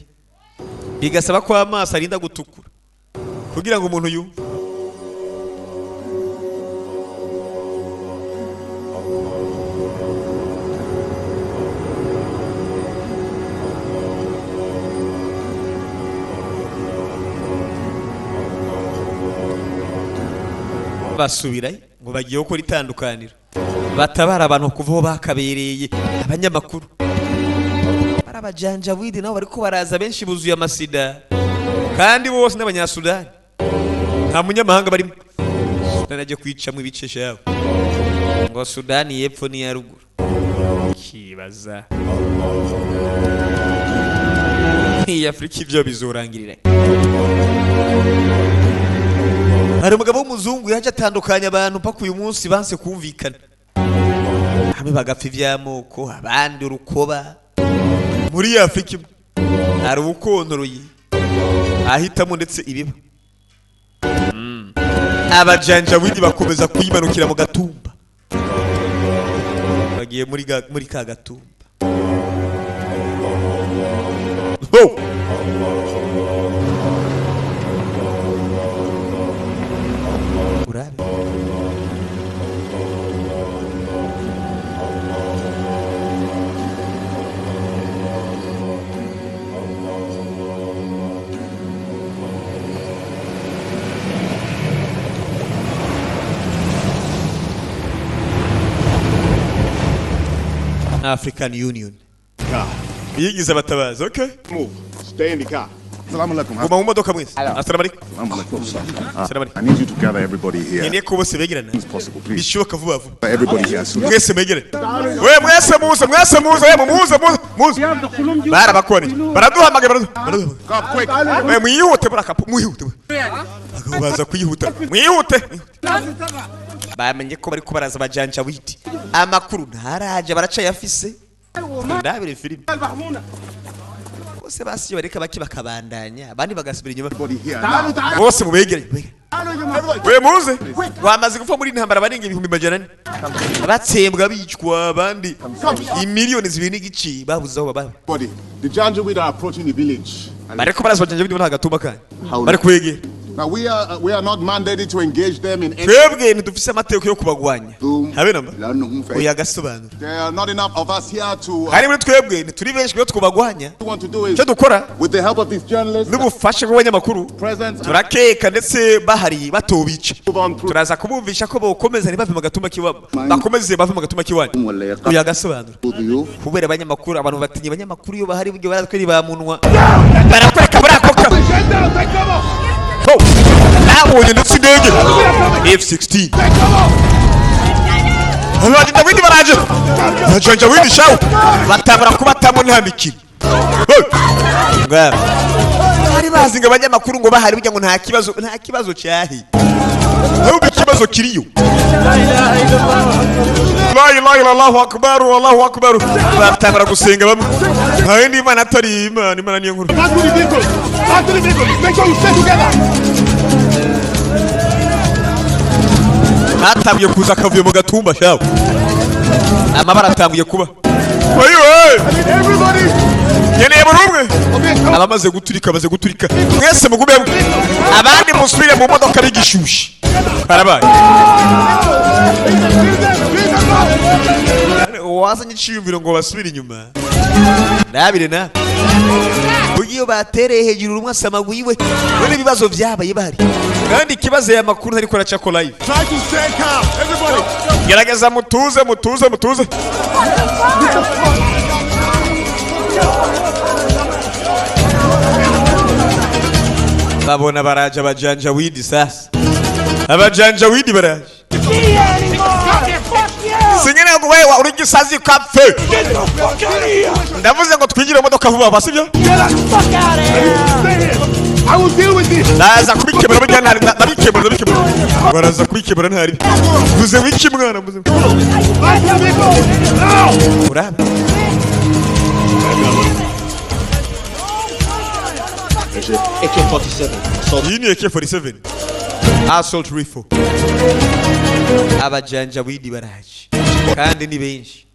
bigasaba ko amaso arinda gutukura kugira ngo umuntu yumve basubirayo ngo bagiye gukora itandukaniro batabara abantu kuvaho bakabereye abanyamakuru barabajanja widi nabo bariko baraza benshi buzuye amasida kandi bose n'abanyasudani nta munyamahanga barimo Sudani aje kwicamwe ibicesha yabo ngo Sudani y'epfo ni ya ruguru kibaza iyi Afrika ivyo bizorangirira hari umugabo w'umuzungu yaje atandukanya abantu paka uyu munsi banse kumvikana hamwe bagapfa ivy'amoko abandi urukoba muri Afrika hari ubukontoroye ahitamo ndetse ibiba abajanja windi bakomeza kuyimanukira mu gatumba bagiye muri ka gatumba urabe African Union. Yigize abatabazi, okay? Move. Stay in the car. Assalamu alaikum. Guma mu modoka mwese. Assalamu alaikum. I need you to gather everybody here. Yene ko bose begerana. It's possible, please. Bishoboka vuba vuba. Everybody here. Mwese megere. We mwese muze muze. Barabakoni. Baraduhamagaye baraduhamagaye. Quick. We mwihute barakapu mwihute. Baza kuyihuta. Mwihute. Bamenye ko bari kubaraza bajanja witi. Amakuru ntaraje baraca yafise. Ndabire filime. Bose basi bareka baki bakabandanya abandi bagasubira inyuma bose mubegere we muze wamaze gupfa muri ntambara barenga 100,000 batsembwa bicwa abandi imiliyoni zibiri n'igici babuze aho baba the Janjaweed are approaching the village bareko baraza Janjaweed bari hagatumba kandi bari kwegera. Now we are not mandated to engage them in any. Twebwe ntidufise amateko yo kubagwanya. Habe namba. Oya gasobanura. There are not enough of us here to. Hari muri twebwe turi benshi yo twubagwanya. Want to do is. Cyo dukora with the help of these journalists. N'ubufasha bw'abanyamakuru. Turakeka ndetse bahari batobica. Turaza kubumvisha ko bokomeza ntibave mu gatumba kiwabo. Bakomeze bave mu gatumba kiwanyu. Oya gasobanura. Kubera abanyamakuru abantu batinye abanyamakuru yo bahari buryo baratwe bamunwa. Barakoreka barakoka. Oh, nabonye ndetse indege F-16 abandi Dawidi baraje bajanja windi shaw batabara kubatamo ntambikira ngaba bari bazinga abanyamakuru ngo bahari bijya ngo nta kibazo cyahi ahubwo ikibazo kiriyo la ilaha illallah Allahu akbar batabara gusenga bamwe kandi Imana atari Imana niyo nkuru. Make sure you stay together. Hatamye kuza kavuye mu gatumba shawo amabara atambuye kuba everybody nkeneye buri umwe abamaze guturika baze guturika mwese mugumemo abandi musubire mu modoka bigishushe karabaye wazanye iciyumviro ngo basubire inyuma nabire na ugiyo batereye hejuru rumwe asamaguyiwe none ibibazo byabaye bari kandi ikibazo ya makuru ntari kora cha live gerageza mutuze babona baraje abajanja widi sasa abajanja widi baraje singene ngo wewe uri gisazi kapfe ndavuze ngo twigire modoka vuba basibyo ndaza kubikemura bijyana ndabikemura baraza kubikemura ntari vuze wiki mwana muze urabe AK-47 yini AK-47 assault rifle abajanja widi baraje kandi ni benshi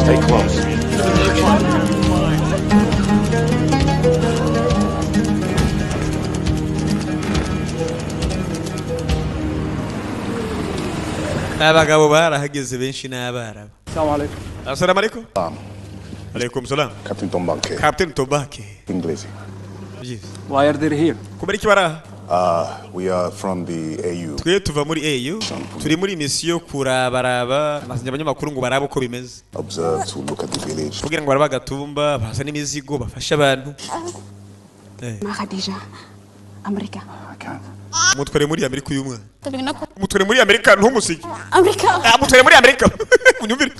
Stay close. abagabo barahageze benshi n'abarabu. Assalamu alaikum. Alaikum salam. Captain Tombake. Captain Tombake. English. Yes. Why are they here? Kubera iki bara? We are from the AU. Twe tuva muri AU. Turi muri mission kurabaraba bazanye abanyamakuru ngo baraba uko bimeze. Observe to look at the village. Kugira ngo baraba gatumba bazane imizigo bafasha abantu. Khadija. Amerika. Mutware muri Amerika uyu mwana. Mutware muri Amerika ntumusige. Amerika. Mutware muri Amerika. Unyumvire.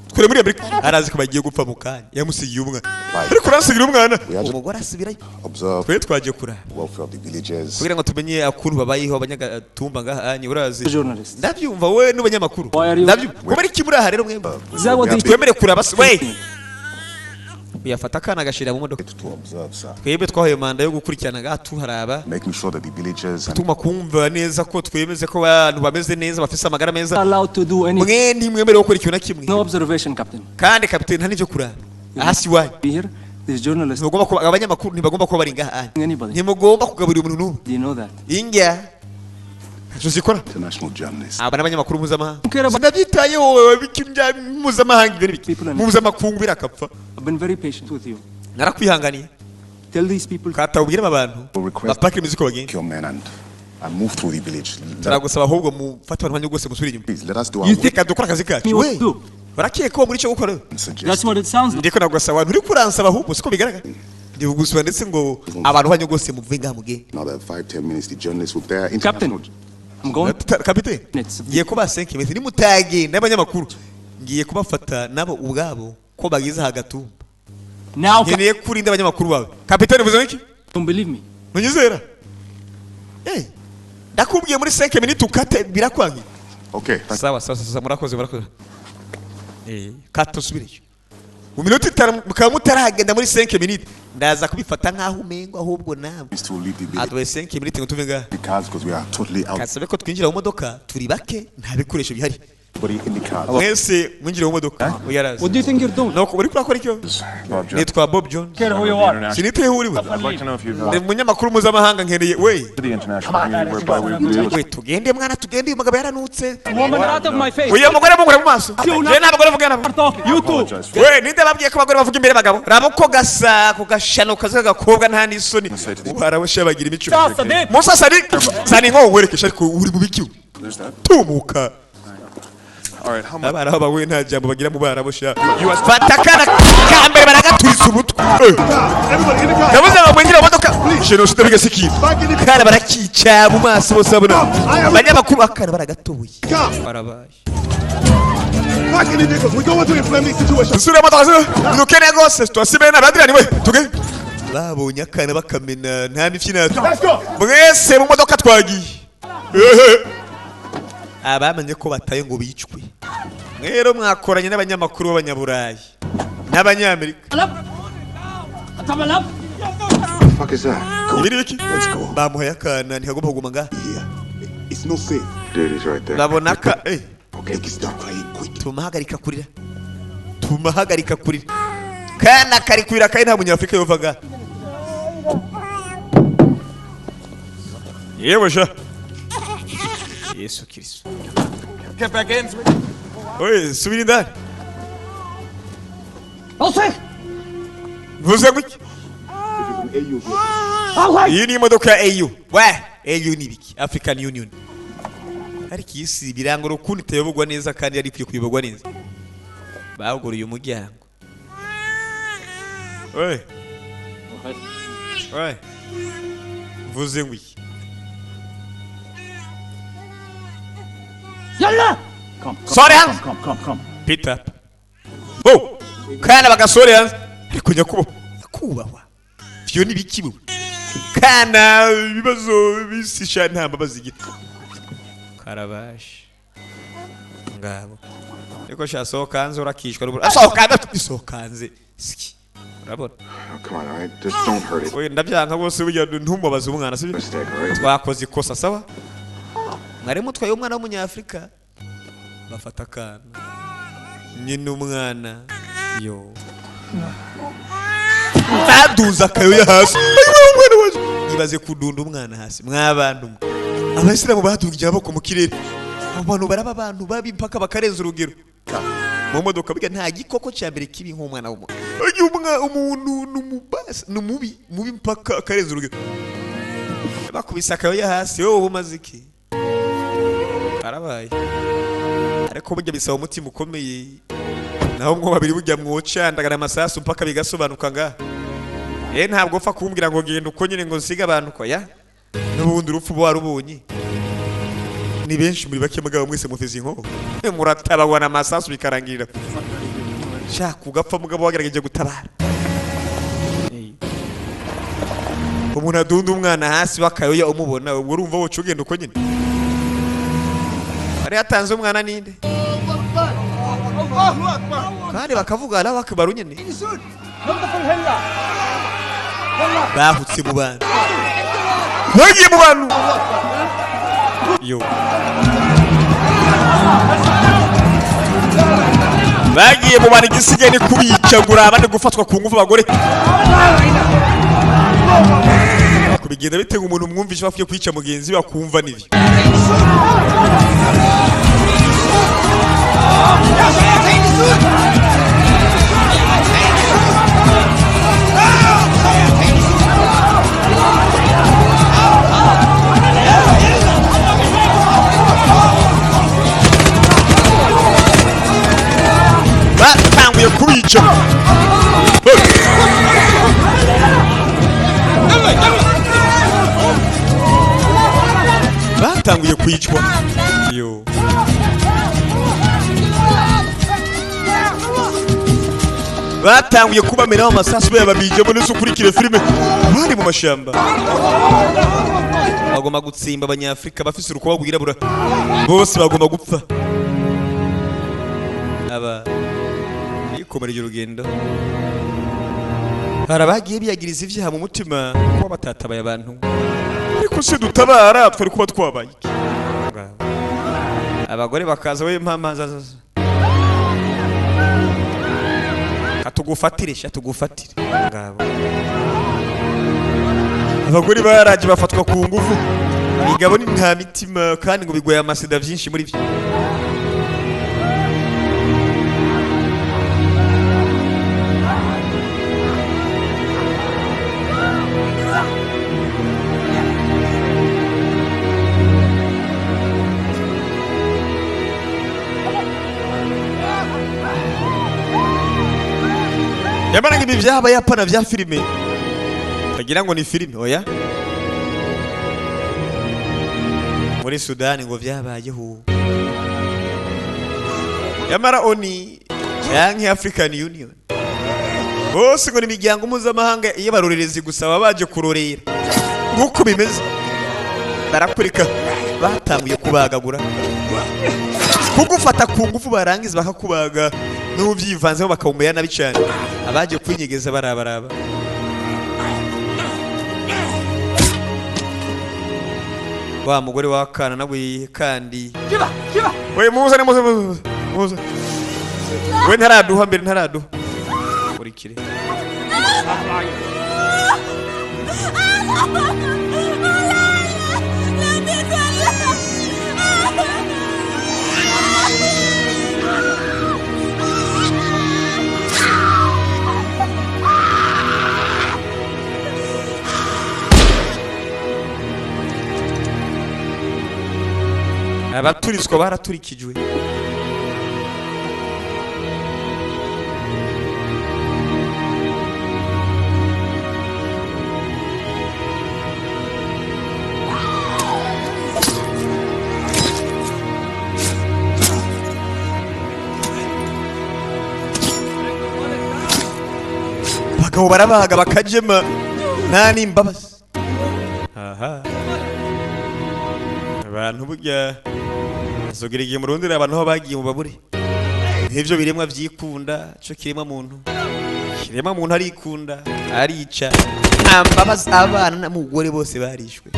Mutware muri Amerika. Arazi ko bagiye gupfa mu kanya. Yamusigiye umwana. Ariko urasigira umwana. Umugore asubirayo. Observe. Twe twaje kura. Welfare of the villagers. Kugira ngo tumenye akuru babayeho abanyagatumba ngahanye urazi. Ndabyumva we n'abanyamakuru. Ndabyumva. Kubera iki muri aha rero mwemba. Twemere kuraba we. Uyafata kana gashira mu modoka. Twebwe twahoye manda yo gukurikirana gatu haraba. Making sure that the villagers tuma kumva neza ko twemeze ko abantu bameze neza bafise amagara meza. Allowed to do anything. Mwe ntimwemerewe gukora ikintu na kimwe. No observation, captain. Kandi captain nta n'ivyo kuraba. Ahasi wayi. Here, this journalist. Ntibagomba ko abanyamakuru ntibagomba ko bari ngaha. Ntimugomba kugaburira umuntu n'umwe. Do you know that? Ingia. Tuzikora. International journalists. Aba n'abanyamakuru mpuzamahanga. Ndabyitayeho bikinja mpuzamahanga ibiri. Mpuzamakungu birakapfa. I've been very patient with you. Narakwihanganiye. Tell these people. Kata ubwire abantu. Bapake imiziko bagende. Your men and move through the village. Turagusaba ahubwo mufata abantu banyugose musubira inyuma. Please let us do our work. Reka dukora akazi kacu. We. Barakiye ko muri cyo gukora. That's what it sounds like. Ndiko nagusaba abantu uri kuransaba ahubwo siko bigaragara. Ndibugusaba ndetse ngo abantu banyugose muve ngaha muge. Now that 5-10 minutes the journalists will there international. I'm going. Kapite. Ngiye kuba 5 minutes ni mutage n'abanyamakuru. Ngiye kubafata nabo ubwabo ko bagize hagatumba. Now nkeneye kurinda abanyamakuru bawe. Kapiteni vuze iki? Don't believe me. Munyizera? Ndakubwiye muri 5 minutes ukate birakwangi. Okay. Sawa murakoze. Kato subirije. Mu minota 5 mukaba mutaragenda muri 5 minutes. Ndaza kubifata nkaho umengo ahubwo nawe. Adwe 5 minutes ngo tuve ngaha. Because we are totally out. Kasabe ko twinjira mu modoka turi bake nta bikoresho bihari. In the car. Mwese mwinjira mu modoka. Uyarazi. What do you think you're doing? No, uri kurakora icyo? Nitwa Bob Jones. Care who you are. Sinite huriwe. I'd like to know if you've Munyamakuru mpuzamahanga nkeneye we. the international community whereby we live. We tugende mwana tugende umugabo yaranutse. Woman out of my face. Uyu mugore mungura mu maso. Je nabagore vugana. You too. We ninde babwiye ko abagore bavuga imbere bagabo. Rabo ko gasa ko gashano kaza gakobwa nta n'isoni. Ubara boshe bagira imico. Musa Sadiq. Sani ngo werekesha ariko uri mu bikiwe. Tumuka. All right, how much? Abana aho bawe nta jambo bagira mu bara bosha. Fatakana kambere baragaturitse umutwe. Yavuze ngo mwinjira mu modoka. Sheno shitabiga sikira. Kana barakica mu maso bose abona. Abanyamakuru akana baragatobuye. Barabaye. We go into a friendly situation. Sura modoka zo. Nukene gose twasibena badirani we. Tuge. babonye akana bakamena nta mifyinato mwese mu modoka twagiye abamenye ko bataye ngo bicwe mwero mwakoranye n'abanyamakuru b'abanyaburayi n'abanyamerika Fuck is that? Let's go. Bamuhaye akana ntihagomba kuguma nga. It's no safe. Dude, he's right there. Babona ka Okay, stop crying quick. Tumahagarika kurira. Tumahagarika kurira. Kana kari kurira kandi nta munyafrika yovaga. Yewe sha. Yesu Kristo. Get back in. Oye, subira indani. Ose. Vuze guki? Iyi ni imodoka ya AU. AU ni biki? African Union. Ariko isi birango rukundi teyobogwa neza kandi yari kwiye kuyobogwa neza. Baguruye umuryango. Oye. Vuze ngwiki? Yalla. Sorry hands. Come. Peter. Oh. Kana bagasore hands. Ariko nyakubahwa. Vyo ni biki bu? Kana bibazo bisisha ntamba bazigira. Karabash. Ngabo. Eko shasokanze urakishwa rubura. Asokanze. Ski. Urabona? Come on, all right? Just don't hurt it. Oye ndabyanka bose burya ntumubaza umwana sibi. Twakoze ikosa sawa? Mwari mutwaye umwana w'umunyafrika. Bafata kana. Nyine umwana. Yo. Aduza kayoya hasi. Ibaze kudunda umwana hasi. Mwabantu. Abasiramu badugije abako mu kirere. Abantu baraba abantu babi mpaka bakarenza urugero. Mu modoka biga nta gikoko cyambere kibi nk'umwana w'umuntu. Umuntu numubasa numubi mpaka akarenza urugero. Bakubisa kayoya hasi. Yo umaziki. Karabaye. Ariko burya bisaba umutima ukomeye. Naho mwo babiri burya mwocandagana amasasu mpaka bigasobanuka nga. Ntabwo upfa kumbwira ngo genda uko nyine ngo nsiga abantu ko ya. N'ubundi urupfu bo warubonye. Ni benshi muri bake mugabo mwese mufeze inko. Muratabagwa na masasu bikarangirira. Sha kugapfa mugabo wagerageje gutabara. Umuntu adunda umwana hasi bakayoya umubona ubwo urumva wocu ugenda uko nyine. Ari atanze umwana ninde? Kandi bakavuga ala bakibaru nyine. Bahutse mu bantu. Bagiye mu bantu. Yo. Bagiye mu bantu igisigaye ni kubica gura abandi gufatwa ku ngufu abagore. Kubigenda bitega umuntu mwumvisha bafuye kwica mugenzi bakumva nibi. Batanguye kubica. Batanguye kwicwa. Yo. Batanguye kubameraho amasasu bayababijemo n'isukurikire filime bari mu mashamba. Bagomba gutsimba abanyafrika bafise urukuba rwirabura. Bose bagomba gupfa. Aba ikomereje urugendo. Harabagiye biyagiriza ivyaha mu mutima ko batatabaye abantu. Ariko se dutabara twari kuba twabaye. Abagore bakaza we mpamaza. Katugufatire shatugufatire. Ngabo. Abagore baraje bafatwa ku ngufu. Igabo ni nta mitima kandi ngo bigoye amasida byinshi muri byo. Yamara ngibi byaba yapana bya filime. Tagira ngo ni filime oya. Muri Sudan ngo byabayeho. Yamara oni yangi African Union. bose ngo ni imiryango mpuzamahanga y'abarorerezi gusa baba baje kurorera nk'uko bimeze barakurika batanguye kubagagura kugufata ku ngufu barangiza bakakubaga n'ubyivanzeho bakawumera nabi cyane abaje kwinyegeza barabaraba wa mugore wakana nawe kandi we muzane we ntaraduha mbere ntaraduha urikire abaturizwa baraturikijwe abagabo barabaga bakajema nta n'imbabazi aha abantu burya azogera igihe murondera abantu aho bagiye mu babure nk'ibyo biremwa byikunda cyo kiremwa muntu arikunda arica nta mbabazi abana n'umugore bose barishwe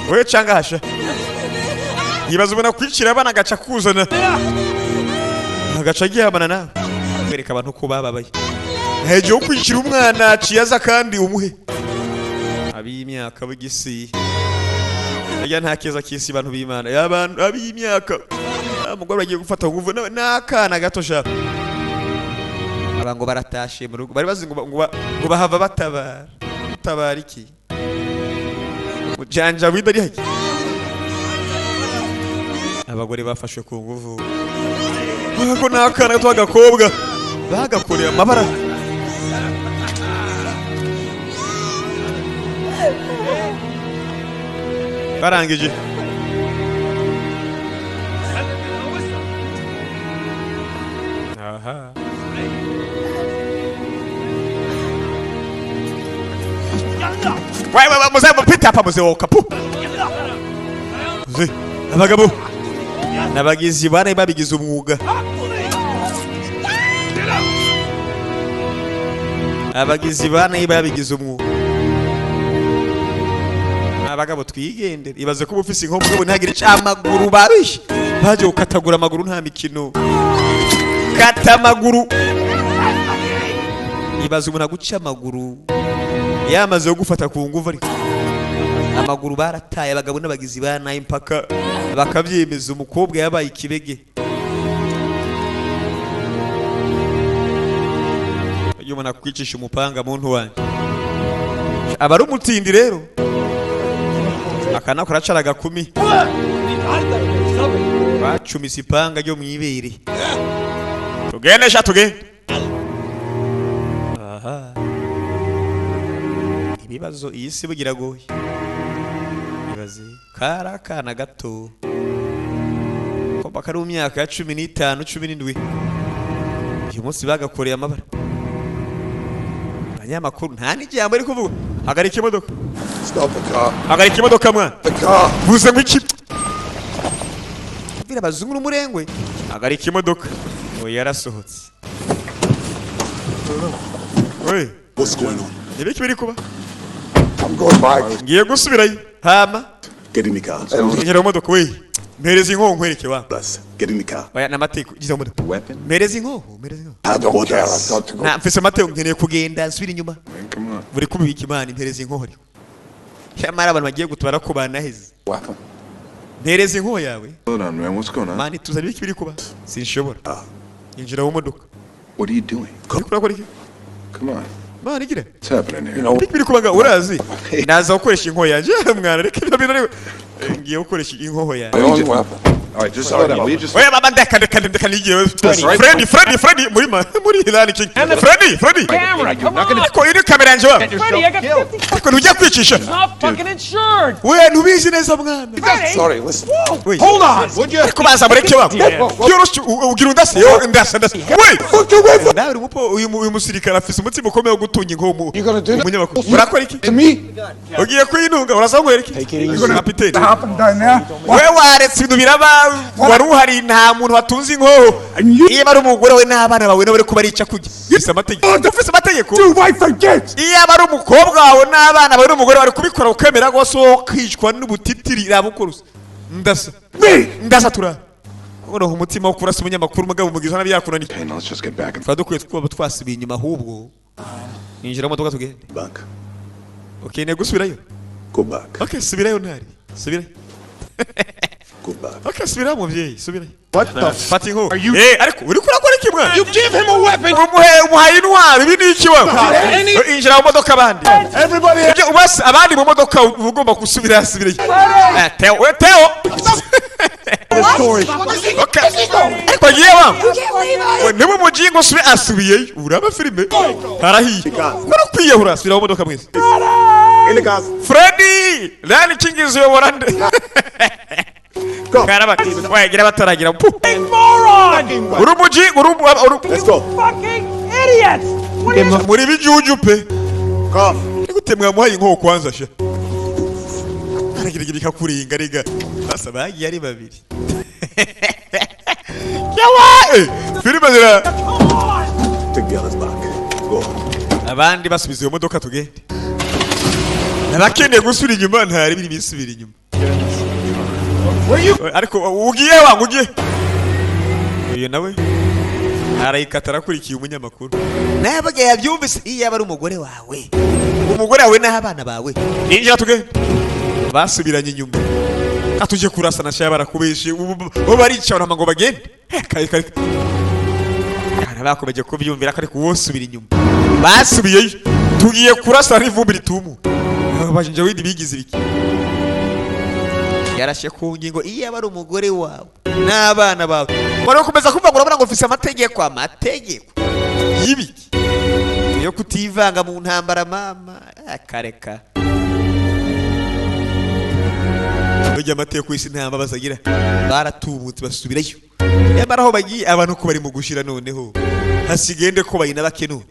wowe canga hasha yibaza ubona kwicira abana agaca kuzana agaca gihabana nawe kwereka abantu ko bababaye hejuru yo kwicira umwana aciyaza kandi umuhe ab'imyaka b'igisi ya nta keza kisi abantu b'Imana y'abantu ab'imyaka umugore bagiye gufata nguvu n'akana gato sha abango baratashe mu rugo bari bazi ngo bahava batabara iki mujanja widari haki abagore bafashwe ku nguvu ko n'akana gato agakobwa bagakoreye amabara barangije aha wewe mzee mpita hapa mzee wakapu mzee abagabo nabagizi bane babigize umwuga abagizi bane babigize umwuga abagabo twigendera ibaze ko bufise inko mugabo ntagire cyamaguru barishe baje ukatagura amaguru nta mikino kata amaguru ibaze umuntu aguca amaguru yamaze yo gufata ku nguvu ariko amaguru barataye abagabo n'abagizi bana impaka bakabyemeza umukobwa yabaye ikibege iyo umuntu akwicisha umupanga muntu wanje aba ari umutindi rero akana kuracara gakumi bacumise ipanga ryo mwibere tugende sha tugende aha ibibazo iyi si bugira goye ibaze karakana gato ko bakari mu myaka ya 15 17 uyu munsi bagakoreye amabara abanyamakuru nta n'ijambo ari kuvuga hagarika imodoka Stop the car. hagarika imodoka mwana The car. buze ngiki bira bazungu n'umurengwe hagarika imodoka oya yarasohotse oye What's going on? nibiki biri kuba I'm going back. ngiye gusubirayo hama Get in the car. ngera mu modoka we mpereza inkonko nkwereke wa Plus, get in the car. oya namateko gize mu modoka Weapon? mpereza inkonko mpereza inkonko I don't care. I've got to go. na mfise amateko nkeneye kugenda nsubira inyuma Man, come on. buri kubika imana mpereza inkonko shamara abantu bagiye gutwara ko banaheze Weapon. mpereza inkonko yawe Hold on, man. What's going on? mani tuzana ibiki biri kuba sinshobora injira mu modoka What are you doing? ariko urakora iki Come on. mani gira What's happening here? ibiki biri kuba urazi naza gukoresha inkonko yanjye mwana reka ibyo bintu ngiye gukoresha inkonko yanjye My own weapon. All right, just slow down. Will you just... Oya baba ndeka nigiye. Freddy muri Hilali King. Freddy. Camera, come on. Ko iri kamera yanje wa. Freddie, I got 50. Ko ujya kwicisha. It's not fucking insured. We nubizi neza mwana. Sorry, listen. Hold on, would you? Ko baza mureke wa. Yoroshye ugira undase yo ndasa. We. Nawe mupo uyu musirikare afise umutima ukomeye wo gutunga inkomo. Umunyamakuru. Urakora iki? To me? Ugiye kwinunga urasa nkwereke. Kapiteni. Happen down there? We waretse ibintu biraba wari uhari nta muntu watunze inkoho. Iyo bari umugore we n'abana bawe nabari ko barica kujya. Ufise amategeko. Do I forget? Iyo bari umukobwa wawe n'abana bawe n'umugore bari kubikora ukemera gose kwicwa n'ubutitiri rabukuruza. Ndasa tura. Uno umutima wo kurasa umunyamakuru mugabo mugiza nabi yakunani. Okay, now let's just get back. Twadukwiye twasubiye inyuma ahubwo. Injira mu modoka tugende. Back. Okay, ne gusubirayo. Go back. Okay, subirayo ntari. Subirayo. Go back. Okay, subirayo muvyeyi, subirayo. What the Fati nko. Are you... Ariko uri kurakora iki mwana? You give him a weapon. Umuhaye intwaro ibi ni iki wa? Injira mu modoka abandi. Everybody... Ubase abandi mu modoka ugomba gusubira subirayo. Teo. Okay. Ariko yewe. Niba mujingo subi asubiye uraba filime. Harahiye. Kurakwiye urasubira mu modoka mwese. In the car. Freddy! Lani King is your warande. Go. Wait, get up taragira. Moron! Let's go. Fucking idiots! Muri bijuju pe. Cough. Igutemwa muhaye inko kwanza sha. Aragira bikakuringa riga. Basa bagiye ari babiri. Yawa! Filime zira. Take the others back. Go. Abandi basubiza iyo modoka tugende. Nabakeneye gusubira inyuma ntari biri bisubira inyuma. Ariko ugiye wangugiye. Uyu nawe arayikatara kurikiye umunyamakuru. Nabaga yabyumvise iyo aba ari umugore wawe. Umugore wawe n'abana bawe. Injira tugende. Basubiranye inyuma. Atuje kurasa na shaya barakubeshe. Bo barica urama ngo bagende. Kare. Bakomeje kubyumvira ko ari kuwosubira inyuma. Basubiyeyo. Tugiye kurasa n'ivumbi ritumu. Abajinja windi bigize ibiki. Yarashe ku ngingo iyo aba ari umugore wawe n'abana bawe. Wari ukomeza kumva ngo urabona ngo ufise amategeko y'ibiki. Yo kutivanga mu ntambara mama. Akareka. Ujya amategeko y'isi ntamba bazagira. Baratubutse basubirayo. Yamara aho bagiye abantu ko bari mu gushira noneho. Hasigende ko bayina bakenu.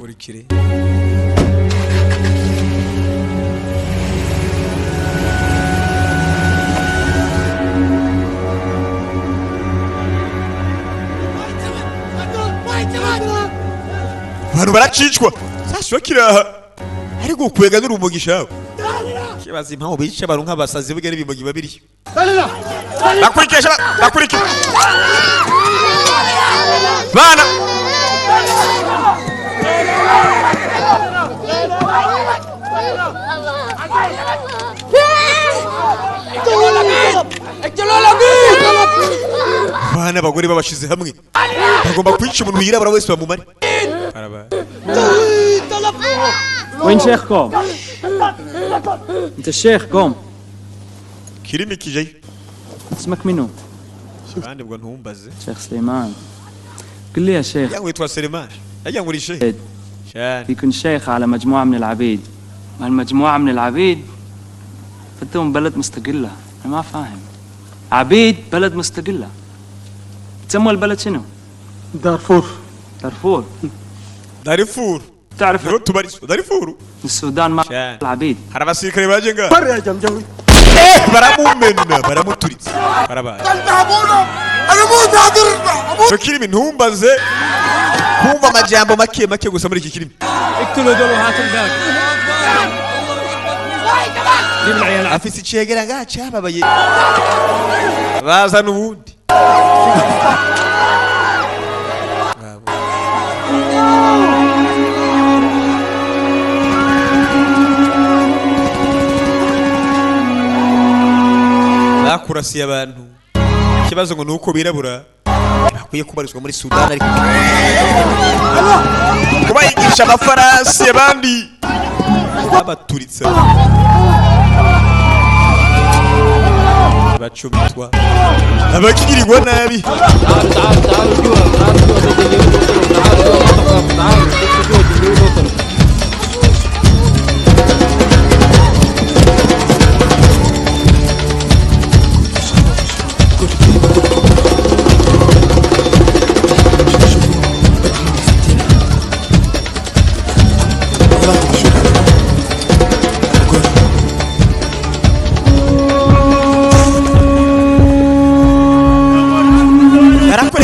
Urikire. Abantu baracicwa. Sasho kiraha. Ari gukwega n'urumugisha. Kibaza impamvu bica abantu nk'abasazi bugere bimogi babiri. Bakurikisha. Bana. Bana bagore babashize hamwe. Bagomba kwica umuntu yirabura wese bamumare. وين شيخكم؟ انت الشيخ قوم. كريمي كي جاي. اسمك منو؟ عندي بقول هم بز. شيخ سليمان. قل لي يا شيخ. يا ويتوا سليمان. اجي اقول شيء. شان. يكون شيخ على مجموعة من العبيد. هالمجموعة من العبيد فتهم بلد مستقلة. أنا ما فاهم. عبيد بلد مستقلة. تسموا البلد شنو؟ دارفور. تعرف دارفور. السودان ما العبيد. حرب السيكري باجنجا. برا يا جمجوي. برامو توريت. برابا. أنا مو نادر. فكري من هم بس. هم ما جامبو مكي قسمري كريم. اقتلوا دول وهاتوا الباقي. جيب العيال. أفيس شيء كذا شابا بيجي. رازان وود. Kurasiya abantu kibazo ngo nuko birabura bakwiye kubarizwa muri Sudan ariko kubayigisha amafarasi abandi abaturitse bacumitwa abakirirwa nabi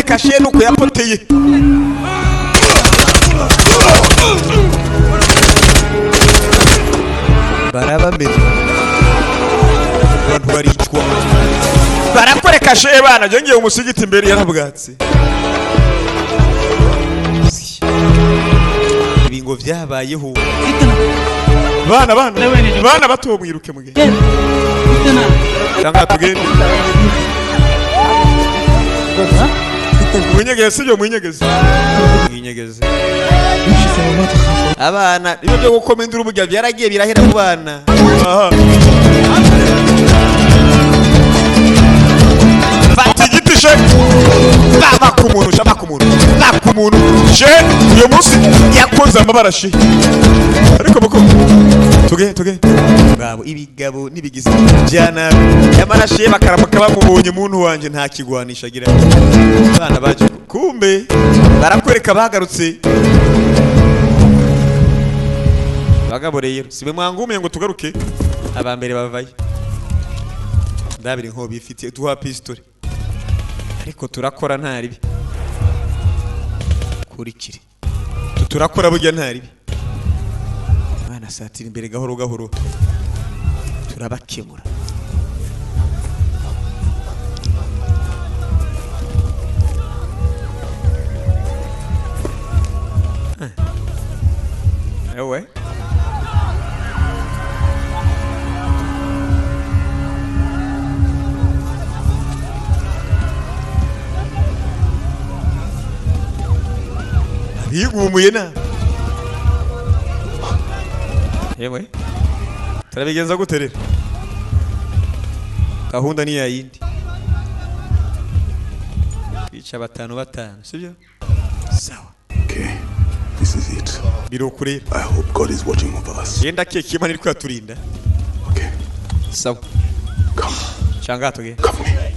kashe nuko yapoteye barabamenya abantu baricwa barakoreka kashe bana je ngiye umusigiti imbere yarabwatse ibingo vyabayeho bana bato mwiruke mugende cyangwa tugende mwinyegeze abana ibyo byo gukomendura ubujya byaragiye birahera mu bana fata igiti she baba ku muntu she uyu munsi yakoze amabara she ariko bako tuge babo ibigabo nibigize byana yamarashe bakaramuka bamubonye muntu wanje nta kigwanisha agira abana baje kumbe barakwereka bagarutse bagabo rero sibe mwangume ngo tugaruke abambere bavaye ndabiri nko bifitiye tuha pistole ariko turakora ntaribi kurikire turakora burya ntaribi bana satira imbere gahoro turabakemura ewe yigumuye na yewe turabigenza guterera gahunda ni yayindi bica batanu sibyo sawa okay this is it birokure I hope God is watching over us yenda keke mani ko yaturinda okay sawa come changa toge come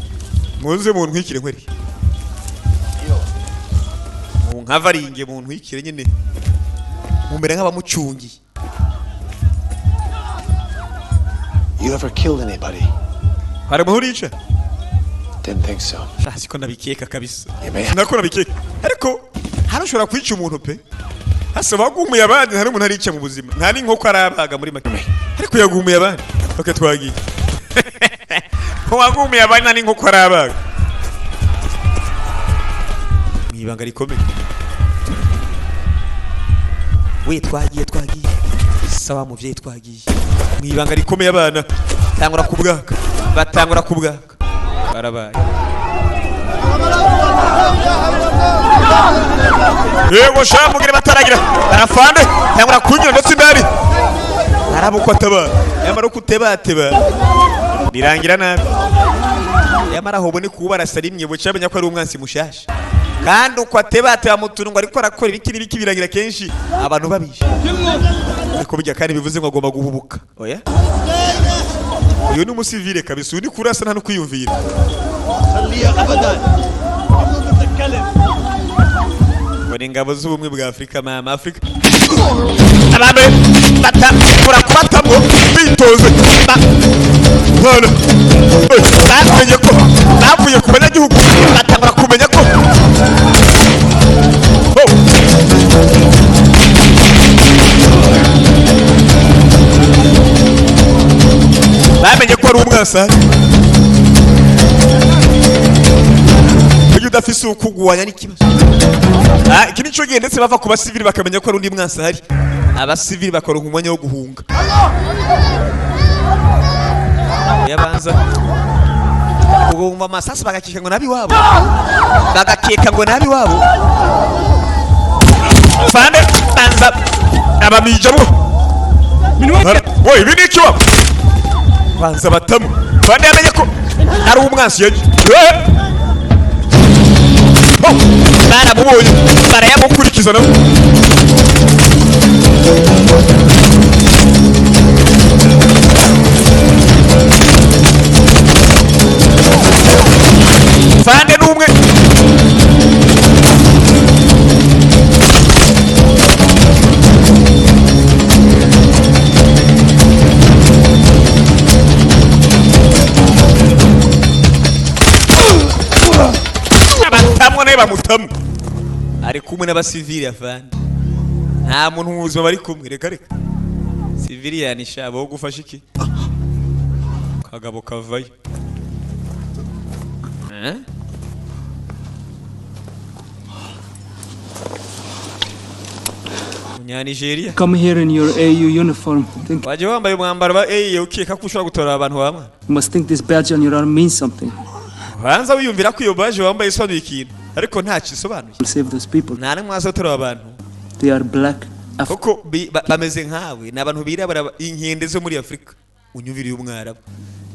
muze mu ntwikire nkweri nkavaringe mu ntwikire nyine mumere nk'abamucungi. You ever killed anybody? Hari muhuricha? Didn't think so. Siko nabikeka kabisa. Nako nabikeka. Ariko harashobora kwica umuntu pe. Hasa bagumuye abandi hari umuntu arica mu buzima. Ntari nkoko arabaga muri make. Ariko yagumuye abandi. Okay twagiye. Wagumuye abandi ntari nkoko arabaga. Mwibanga rikomeye. We twagiye. Sawa muvye twagiye. Mwibanga rikomeye abana. Batangura kubwaka. Barabaye. Yego shamugire bataragira. Arafande tangura kunyura ndetse ndari. Arabuko ataba. Yamara kutebateba. Birangira nabi. Yamara hobo ni kuba arasarimye bucabenya ko ari umwansi mushasha. Kandi uko atebateba mutungo ariko arakora ibiki birangira kenshi abantu babisha. Ariko bijya kandi bivuze ngo agomba guhubuka. Oya? Uyu ni umusivile kabisa, uri kurasa nta no kwiyumvira. Bone ngabo z'ubumwe bwa Afrika mama Afrika. Ababe batakura kubatamo bitoze. Bone. Bamenye ko bavuye ku banyagihugu batangura kumenya ko bamenye ko ari umwasa iyo udafise ukugwanya n'ikibazo. Iki nico gihe ndetse bava ku basivili bakamenya ko ari undi mwasa hari abasivili bakora umwanya wo guhunga. Yabanza ugomba amasasi bagakeka ngo nabi wabo Fande banza abamijabo Wowe ibi ni iki wa banza batamu bande yamenye ko ari umwansi yaje baramubonye barayamukurikiza nabo Fande n'umwe bamutamu ari kumwe n'abasivili afande nta muntu mu buzima bari kumwe reka sivili yanisha bo gufasha iki kagabo kavayo Nigeria Come here in your AU uniform. Waje wambaye umwambaro wa AU ukeka ko ushobora gutora abantu bamwe. You must think this badge on your arm means something. Hanza wiyumvira ko iyo badge wambaye isobanuye ikintu ariko nta kisobanuye. Save those people. Nta namwe azotora abantu. They are black. Koko bameze nkawe n'abantu birabara inkende zo muri Afrika. Unyumviriye umwarabu.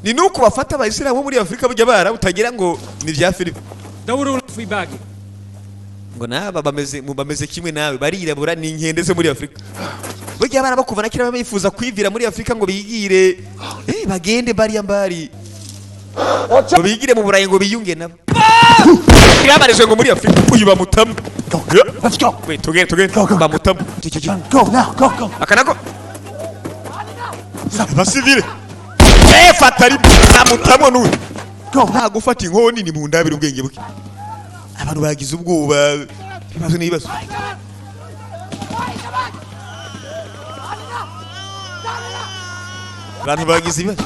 Ni nuko bafata abayisilamu muri Afrika bujya bara utagira ngo ni vya Philip. Dawuru fibagi. Ngo naba bameze kimwe nawe barirabura ni inkende zo muri Afrika. Bujya abana bakuvana kira bifuza kwivira muri Afrika ngo bigire bagende bari ambari. Ngo bigire mu burayi ngo biyunge nabo. Yabarizwe ngo muri Afrika uyu bamutamu. Let's go. Wait, together. Bamutamu. Go now, go. Akanako. Basivile. Fatari bamutamu n'uyu. Nta gufata inkoni ni mu ndabira ubwenge buke. Abantu bagize ubwoba bibazo nibazo. Abantu bagize ibibazo.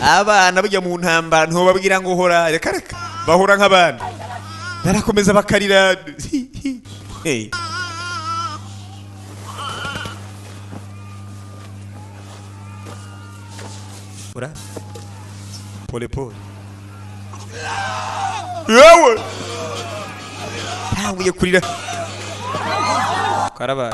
Abana bajya mu ntambara nto babwira ngo hora reka bahora nk'abana. Barakomeza bakarira. Hey. Ora. Pole. Yewe. Ntanguye kurira. Karaba.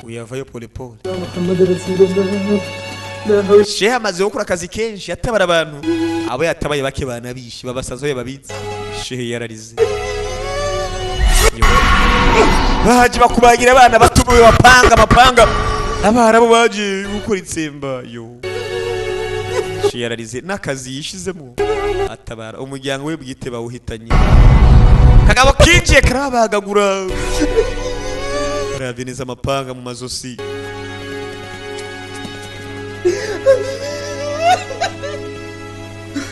Uyavayo pole. Sheha amaze gukora akazi kenshi yatabara abantu abo yatabaye bake banabishe babasazoye babitse shehe yararize baje bakubagira abana batubuye amapanga abarabu baje gukora itsemba shehe yararize nakazi yishizemo atabara umuryango we bwite bawuhitanye kagabo kinjiye karabagagura Ravineza amapanga mu mazosi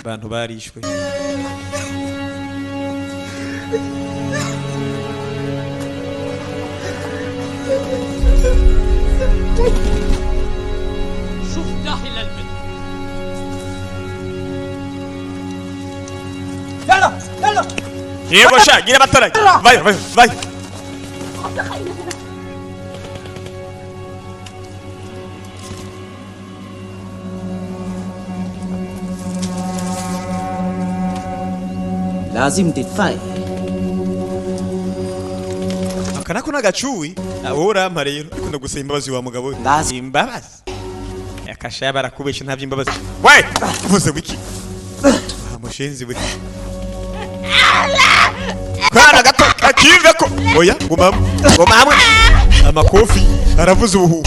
Bantu barishwe شوف داخل البيت يلا Yego sha gira batara vai لازم تدفعي Akanako nagacuwi ahora marero ikunda gusaba imbabazi wa mugabo imbabazi yakashaya barakubesha nta byimbabazi we uvuze wiki amushenzi we Kana gato akive ko oya guma hamwe amakofi aravuza ubuhu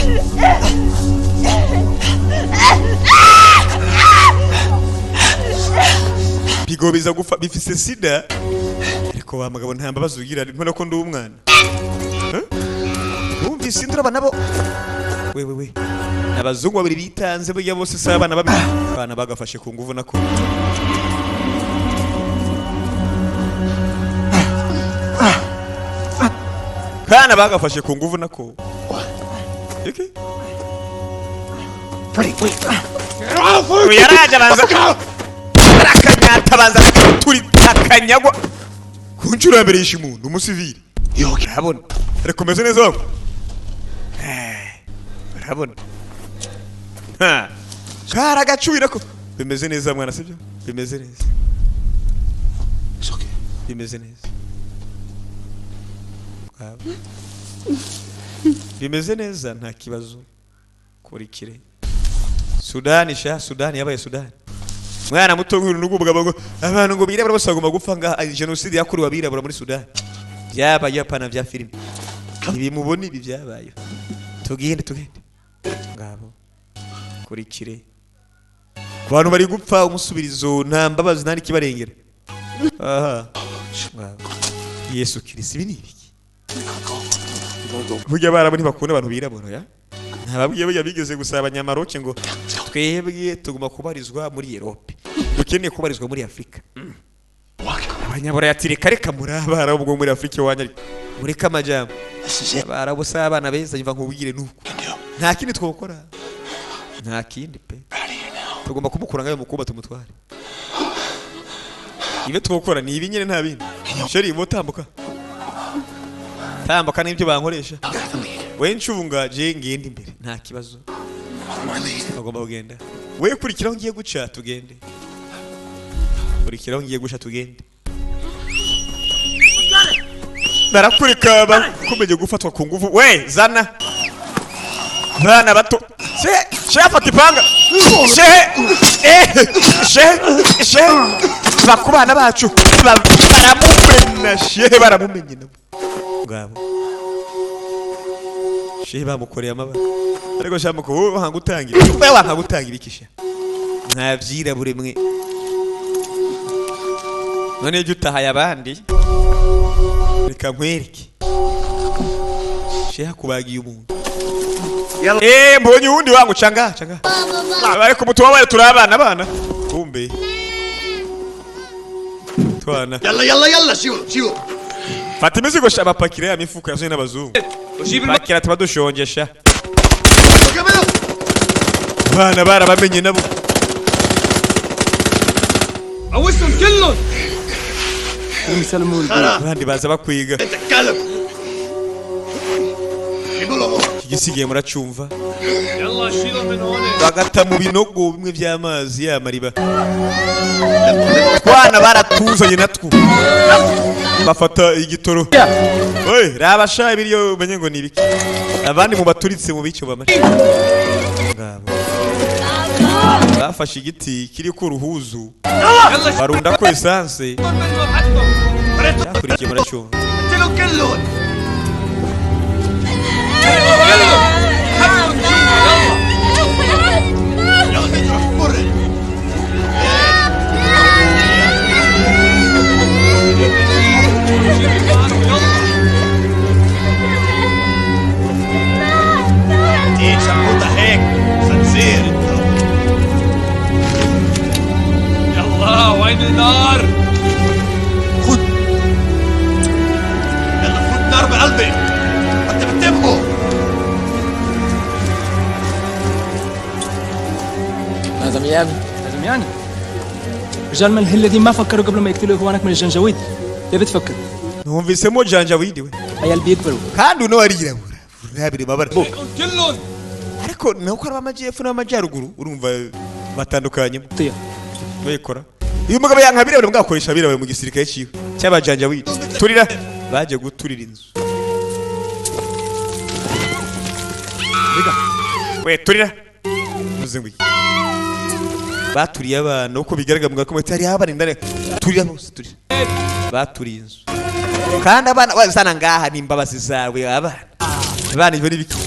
bigobiza gufa bifise sida ariko wa mugabo nta mbabazi ugira ntona ko ndi umwana Umvise indura nabo we abazungu babiri bitanze burya bose sabana babiri bana bagafashe ku nguvu nako Kana bagafashe ku nguvu nako iki Yaraje banza Rakanyata banza turi takanyagwa kunjura mbere y'ishimuntu umusivili yoke abona rekomeze neza wako Urabona Kara gacuira ko bimeze neza mwana sibyo bimeze neza bimeze neza. Bimeze neza nta kibazo. Kurikire. Sudani yabaye Sudani. Mwana muto nk'urunugubwa ngo abantu ngo birabura bose bagomba gupfa nga genocide yakorewe abirabura muri Sudani. Byabaye apana bya filime. Ibi mubona ibi byabaye. Tugende. Ngabo. Kurikire. Abantu bari gupfa umusubirizo nta mbabazi nta kibarengera. Aha. Yesu Kristo ibi ni ibiki? Burya baraboni bakunda abantu birabura ya? Ntababwiye burya bigeze gusaba abanyamaroke ngo twebwe tugomba kubarizwa muri Europe. Dukeneye kubarizwa muri Afrika. Abanyabura yatireka reka murabara ubwo muri Afrika wanya mureka amajambo. Barabo sabana beza yiva nkubwire nuko. Nta kindi twokora. Nta kindi pe. Tugomba kumukura ngayo mukuba tumutware. Ibe twokora ni ibinyene nta bindi. Sheri mutambuka. Tambuka n'ibyo bankoresha. We ncunga je ngende imbere nta kibazo. Agomba kugenda. We kurikiraho ngiye guca tugende. Kurikiraho ngiye guca tugende. Barakurika bakomeje gufatwa ku nguvu. We zana. Bana bato. Shafata ipanga. Bakubana bacu. Baramumenye nabo. Ngabo. Bamukoreye amabara. Ariko shamuko wowe wanga utangira. Wowe wanga gutangira ikisha. Ntavyira bure mwe. None je utahaye abandi. Reka nkwereke. Kubagiye umuntu. Mbonye uwundi wangu canga. Ariko mutu wabaye turabana. Kumbe. Twana. Yalla shiwo. Fata imizigo shabapakire ya mifuko yazwe n'abazungu. Bakira tubadushongesha. Bana barabamenye nabo. Awusum killon. Musalmun. Bandi baza bakwiga. Igisigiye muracumva. Yalla shilo min hone. Bagata mu binogo bimwe by'amazi ya mariba. Twana baratuzanye natwo. Bafata igitoro. Oye, rabasha ibiriyo menye ngo nibiki. Abandi mu baturitse mu bicyo bamari. Ngabo. Bafashe igiti kiri ku ruhuzu. Barunda ko essence. Yakurikiye muracyo. يلا وين النار؟ خد يلا خد نار بقلبي انت بتتبعه. لازم يعني رجال من الهلة دي ما فكروا قبل ما يقتلوا اخوانك من الجنجويد. ليه بتفكر؟ Numvisemo janjawidi we. Ayal biyikbaru. Kandi uno arirabura. Urabire mabara. كلهم. Ariko nuko abamajyepfo n'amajyaruguru urumva batandukanye. Bayikora. Uyu mugabo yankabire bari bwakoresha birawe mu gisirikare ciwe. Cy'abajanjawidi. Turira baje guturira inzu. Biga. We turira. Muzengwi. Baturiye abana uko bigaragara mu gakomete hari abana indane. Turira bose turira. Baturiye inzu. Kandi abana bazana ngaha nimbabazi zawe abana ibyo biki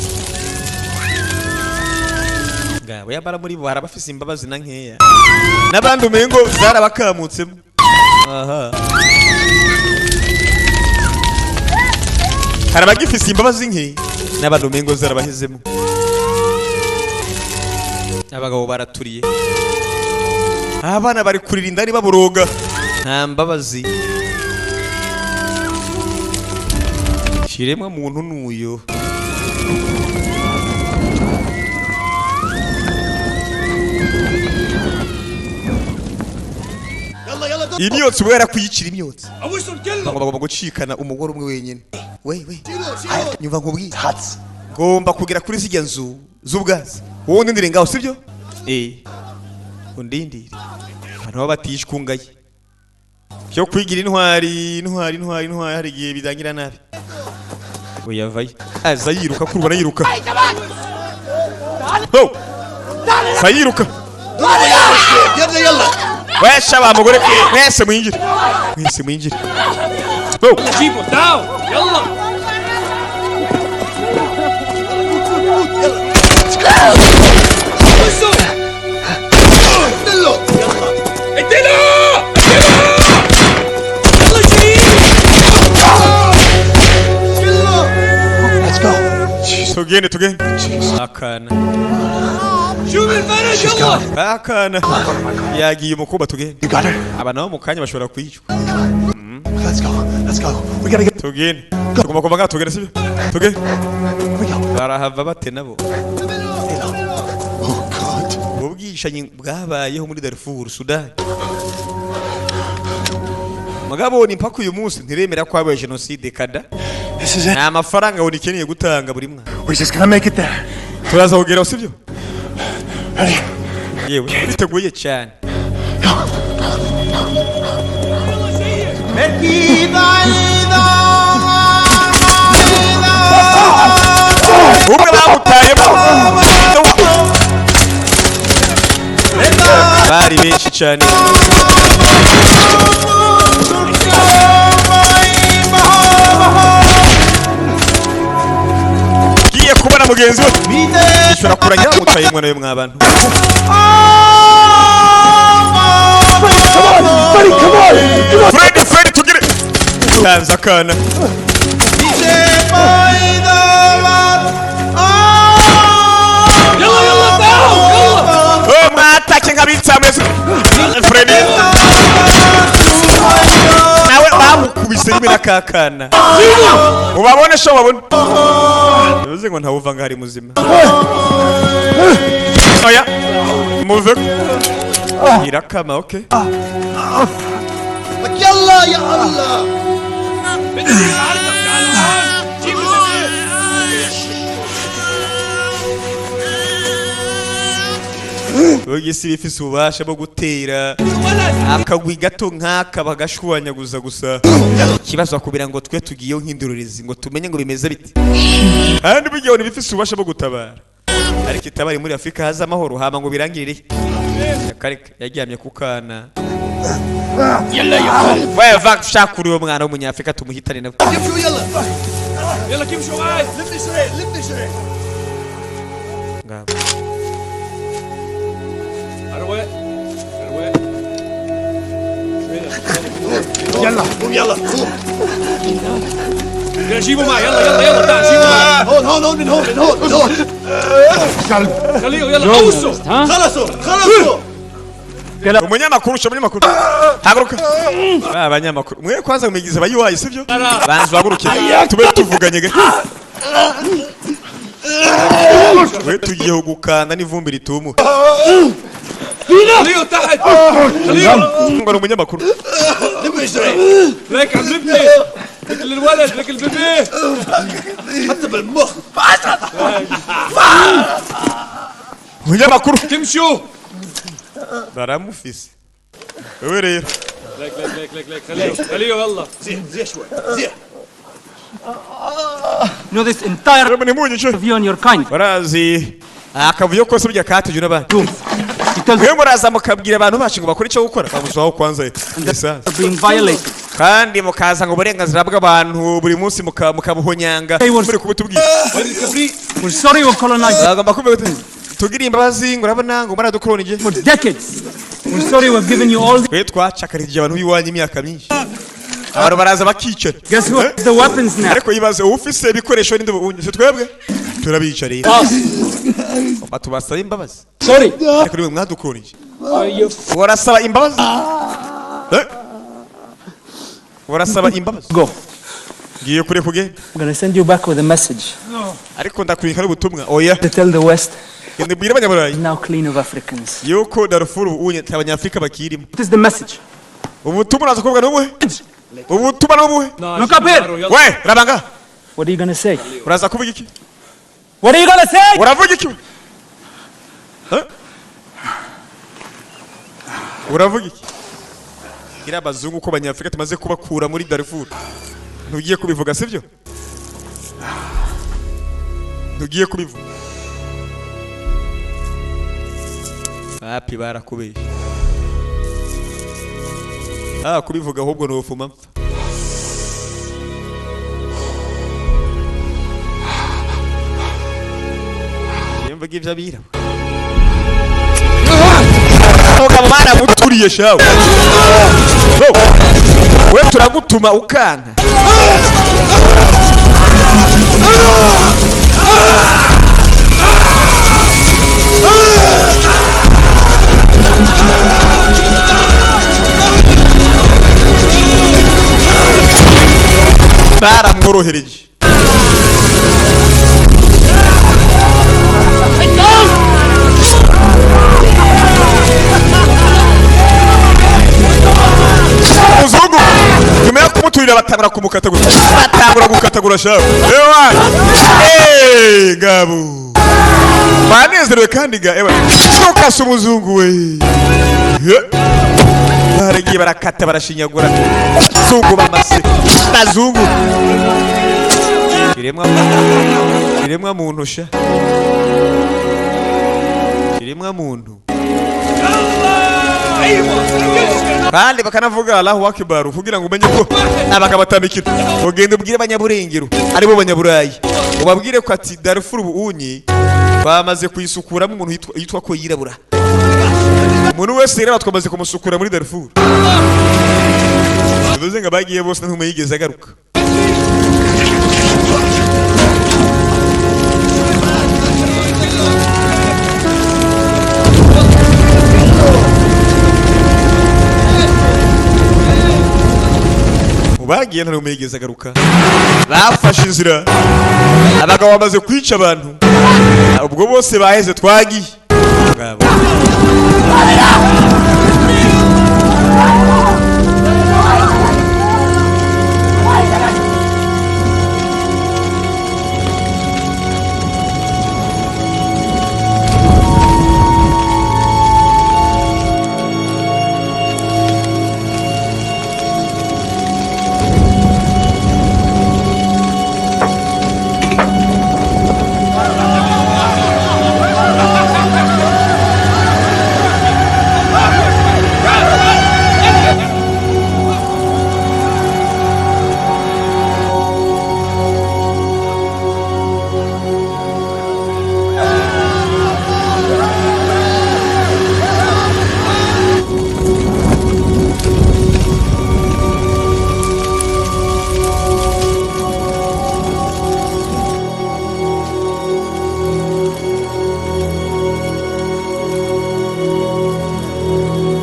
ngawe yabara muri bo harabafise imbabazi na nkeya nabandi umengo zarabakamutsemo aha harabagifise imbabazi nke nabandi umengo zarabahezemo abagabo baraturiye abana bari kurira indani baburoga nta mbabazi Shiremwa muntu nuyo. Imyotsi wera kuyicira imyotsi. Bagomba gucikana umugore umwe wenyene. We. Nyumva nkubwiye. Ngomba kugira kuri zijya nzu z'ubwazi. Wowe ndindire ngaho sibyo? Undindire. Hano batishkungaye. cyo kwigira intwari hari igihe bidangira nabi. Oya vayi aza yiruka kurubona yiruka. Oh sayiruka يلا يلا wesha bamugore mwese mwinjire oh جيبه داو يلا tugende akana شوف البلد يلا akana yagiye umukuba tugende aba nabo mu kanya bashobora kwicwa. Let's go. We gotta get. Tugende tugomba kuva ngaha tugende sibyo tugende barahava bate nabo. Oh God. ubwishanyi bwabayeho muri Darfur Sudan mugabo ni mpaka uyu munsi ntiremera ko habaye genocide kada. Nta mafaranga woni keneye gutanga buri mwana. We're just gonna make it there. Turaza kugeraho sibyo Ready? yewe biteguye cyane. umwe bamutayemo bari benshi cyane. Giye kubona mugenzi we ishobora kuranya mutaye mwana we mwabantu. Freddy tugire tanza kana يلا داو يلا oh mwatake nkabitsa mwese Freddy nawe bamukubise rimwe nakakana ubabone sho babone uze ngo ntawuva ngari muzima. Oya muve irakama okay يلا يا الله Ogisi bifise ububasha bwo gutera akagwi gato nk'aka bagashwanyaguza gusa. Ikibazo akubira ngo twe tugiyeho nk'indururizi ngo tumenye ngo bimeze biti. Kandi bigiye bifise ububasha bwo gutabara. Ariko itabari muri Afrika haza amahoro hama ngo birangirire. Yakareka yagihamye kukana. يلا يا خالد Wewe shakuri uwo mwana w'umunyafrika tumuhitane nawe. كيف يلا يلا كيف شو عايز لفني شوي لفني شوي Ngabo. اروق يلا قوم يلا يلا جيبه معي يلا تعال جيبه معي هون من هون خليه يلا قوسوا خلصوا Umunyamakuru umunyamakuru haguruka abanyamakuru mwe kwanza mumigize bayuwaye sivyo banzu haguruke tube tuvuganye ge we tugiye gukanda n'ivumbi ritumu خليه تحت خليه ngoro umunyamakuru لك عم نبني مثل الولد لك البيبي حتى بالمخ umunyamakuru تمشوا baramufise wewe rero لك خليه يلا زي شوي زي You know this entire of you and your kind. barazi akavuyo kose burya katuje n'abantu mwe muraza mukabwira abantu bacu ngo bakore icyo gukora bamuzaho kwanza being violated kandi mukaza ngo uburenganzira bw'abantu buri munsi mukabuhonyanga muri kubutubwira we're sorry we're colonized bagomba kuvuga tugira imbabazi ngo urabona ngo maradukolonije for decades. We're sorry we've given you all twe twacakarije abantu biwanyu imyaka myinshi abantu baraza bakicara guess who has the weapons now. ariko yibaze ufise ibikoresho n'indi bunye twebwe turabicarira batubasaba imbabazi Sorry. ariko niwe mwadukolonije warasaba imbabazi warasaba imbabazi Go. ngiye kure kugenda I'm going to send you back with a message ariko ndakurika n'ubutumwa oya to tell the West ndibwira abanyaburayi now clean of Africans. yuko Darfur unye abanyafrika bakirimo What is the message? ubutumwa nazo kuvuga n'ubuhe ubutumwa n'ubuhe Look up here. we rabanga What are you going to say? uraza kuvuga iki What are you going to say? uravuga iki uravuga iki gira abazungu ko abanyafurika tumaze kubakura muri Darfur. Ntugiye kubivuga sibyo? Ntugiye kubivuga. Happy barakubeshya. Kubivuga ahubwo no ufuma mpfa. Yemva givya abira. Mugabo baramuturiye shawe. We turagutuma ukana. Baramworohereje. Muzungu nyuma yo kumuturira batangura kumukatagura. Batangura gukatagura shawe. Gabo. Banezerewe kandi ga ntukase umuzungu we. Baragiye barakata barashinyagura. Zungu bamase. Bazungu. Kiremwa muntu sha. Kiremwa muntu. Kandi bakanavuga Allahu Akbar kugira ngo umenye ko abagabo batamikira. Ugende ubwire abanyaburengero ari bo banyaburayi. Ubabwire ko ati Darfur ubunyi bamaze kuyisukuramo umuntu yitwa ko yirabura. Umuntu wese rero twamaze kumusukura muri Darfur. Bivuze ngo bagiye bose ntume yigeze agaruka. Bagiye ntume yigeze agaruka. Bafashe inzira. Abagabo bamaze kwica abantu. Ubwo bose baheze twagiye.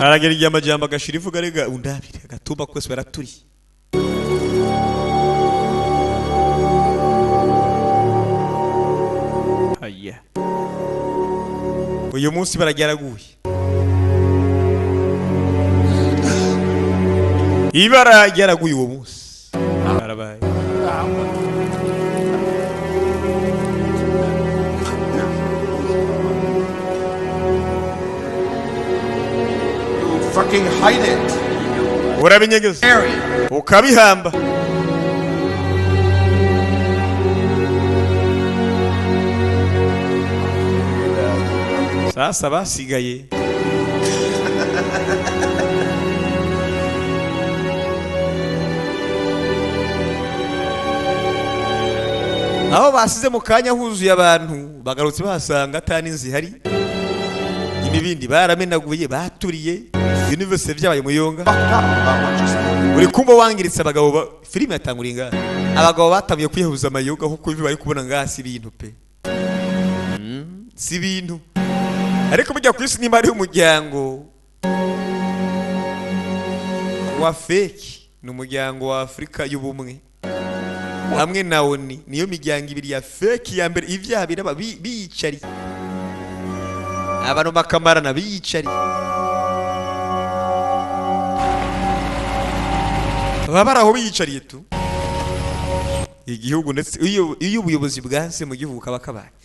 Aragera igihe amajambo agashira ivuga rega undabire agatumba kwese baraturi. Aya. Uyu munsi baragyaraguye. Ibara ryaraguye uwo munsi. Barabaye. Fucking hide it. Urabinyegeza. Ukabihamba. Sasa basigaye. Aho basize mu kanya huzuye abantu bagarutse bahasanga atani nzihari. Imibindi baramenaguye baturiye. University byabaye muyonga. Uri kumba wangiritse abagabo filime yatanguringa. Abagabo batamye kwihuza amayoga kuko bibaye kubona ngasi ibintu pe. Si ibintu. Ariko mujya kwisi nimba ari umuryango wa fake n'umuryango wa Afrika y'ubumwe. Hamwe na ONU niyo miryango ibiri ya fake ya mbere ivyaha biraba biyicari. Abantu bakamarana biyicari. Babaraho biyicariye tu. Igihugu ndetse iyo ubuyobozi bwanse mu gihugu kabakabaye.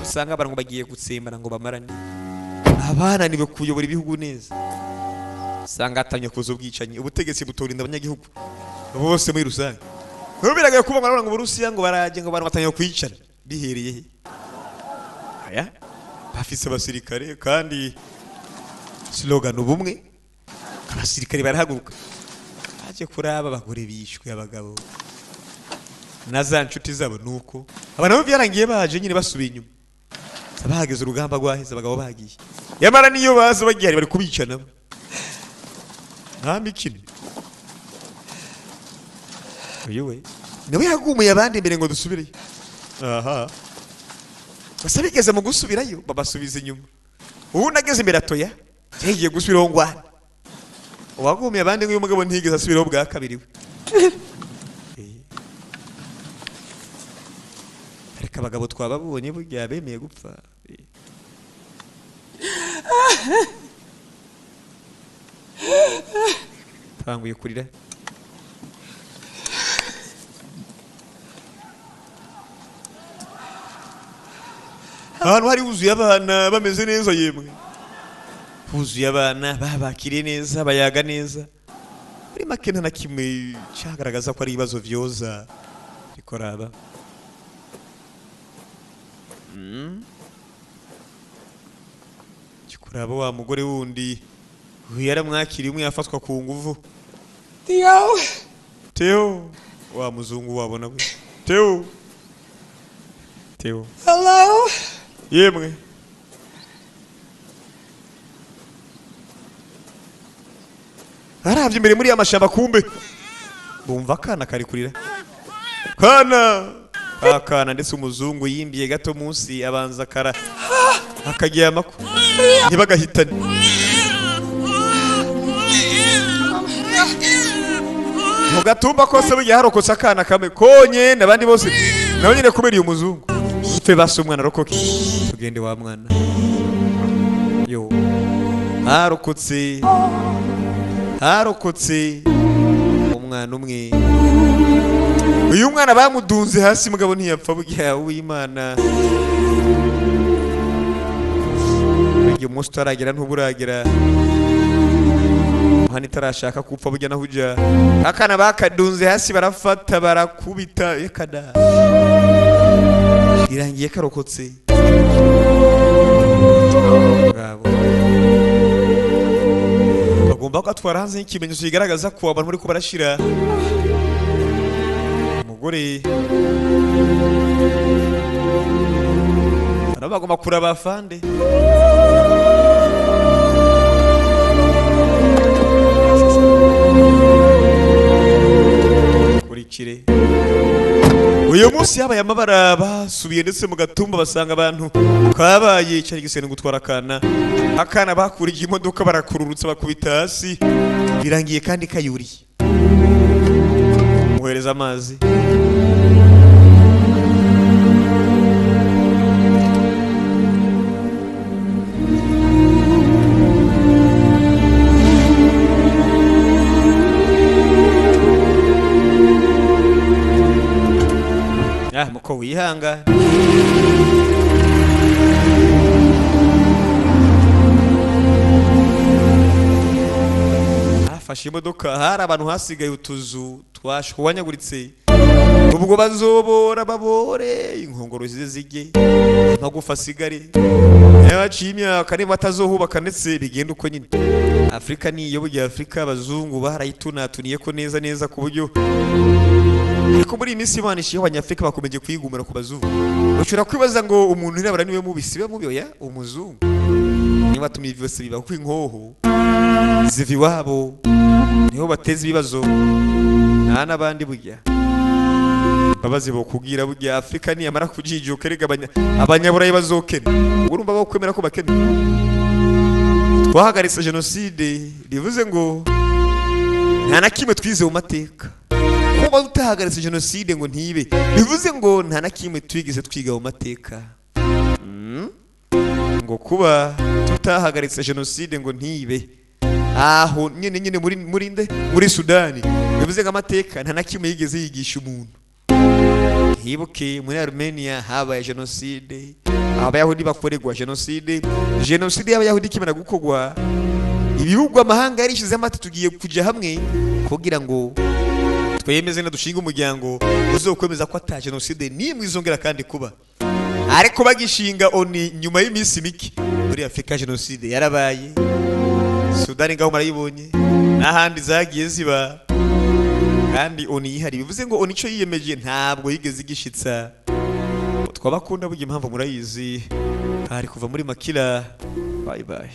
Usanga abantu bagiye gutsembana ngo bamarane. Abana nibe kuyobora ibihugu neza. sangatanye kuzo ubwicanyi ubutegetsi butorinda abanyagihugu bose muri rusange biraga kuba ngo Burusiya ngo baraje ngo abantu batanye kwicana bihereye he aya bafise abasirikare kandi slogan ubumwe abasirikare barahaguruka aje kuraba abagore bishwe abagabo naza nshuti zabo nuko abantu byarangiye baje nyine basubiye inyuma abahageze urugamba rwaheze abagabo bagiye yamara niyo baza bagiye bari kubicana nta mikino uyewe nawe yagumuye abandi imbere ngo dusubire aha basabigeze mu gusubirayo babasubiza inyuma ubu nageze imbere atoya yagiye gusubiraho ngwana uwagumiye abandi ngo uyu mugabo ntigeze asubiraho bwa kabiri we ariko abagabo twababonye burya bemeye gupfa tanguye kurira ahantu hari huzuye abana bameze neza yemwe huzuye abana babakiriye neza bayaga neza muri make nta na kimwe cyagaragaza ko ari ibibazo vyoza ariko raba kikuraba wa mugore wundi yaramwakiriye umwe yafatwa ku nguvu Theo wa muzungu wabona we Theo hello yemwe aravye imbere muri amashamba kumbe bumva kana kari kurira kana ndetse umuzungu yimbiye gato munsi abanza kara akagiye amako ntibagahitane mugatumba kose bugiye harokotse akana kamwe konye nabandi bose nawe nyine kubera uyu muzungu twe base umwana rokoke tugende wa mwana yo harokotse umwana umwe uyu mwana bamudunze hasi mugabo ntiyapfa bugiye w'Imana uyu munsi utaragira ntuburagira hano itarashaka kupfa bugiye naho ujya akana bakadunze hasi barafata barakubita yakada irangiye karokotse bagomba kwatwara hanze ikimenyetso kigaragaza ko abantu muri ko barashira umugore bagomba kuraba afande kurikire uyu munsi yabaye amabara basubiye ndetse mu gatumba basanga abantu kabaye cyari gisene gutwara akana bakuriye imodoka barakururutsa bakubita hasi birangiye kandi kayuriye muhereza amazi muko wihanga afashe imodoka hari abantu hasigaye utuzu twashwanyaguritse ubwo bazobora babore inkongoro zige magufa sigare yabaciye imyaka niba atazohubaka ndetse bigenda uko nyine Afrika niyo burya Afrika abazungu barayitunatuniye ko neza ku buryo ariko muri iminsi ibanishiye abanyafrika bakomeje kwigumira ku bazungu ushobora kwibaza ngo umuntu irabara niwe mubisi be mubi oya umuzungu niba tumye byose biba ku inkoho zivi wabo niho bateza ibibazo nta nabandi burya babaze bo kugira burya Afrika ni amara kujijuka rega abanyaburayi bazokene urumva bo kwemera ko bakene twahagaritse genocide bivuze ngo nta na kimwe twize mu mateka kuba utahagaritse genocide ngo ntibe bivuze ngo nta na kimwe twigeze twiga mu mateka ngo kuba tutahagaritse genocide ngo ntibe aho nyine muri Sudani bivuze ngo amateka nta na kimwe yigeze yigisha umuntu hibuke muri Armenia habaye genocide abayahudi bakorerwa genocide y'abayahudi kimara gukogwa ibihugu amahanga yarishize amata tugiye kujya hamwe kugira ngo twemeze na dushinga umuryango uzokwemeza ko ata genocide nimwe izongera kandi kuba. Ariko bagishinga oni nyuma y'iminsi mike muri Afrika genocide yarabaye. Sudani ngaho marayibonye n'ahandi zagiye ziba kandi oni yihari, bivuze ngo oni cyo yiyemeje ntabwo yigeze igishitsa. Twabakunda bugiye impamvu murayizi. Hari kuva muri Makila. Bye bye.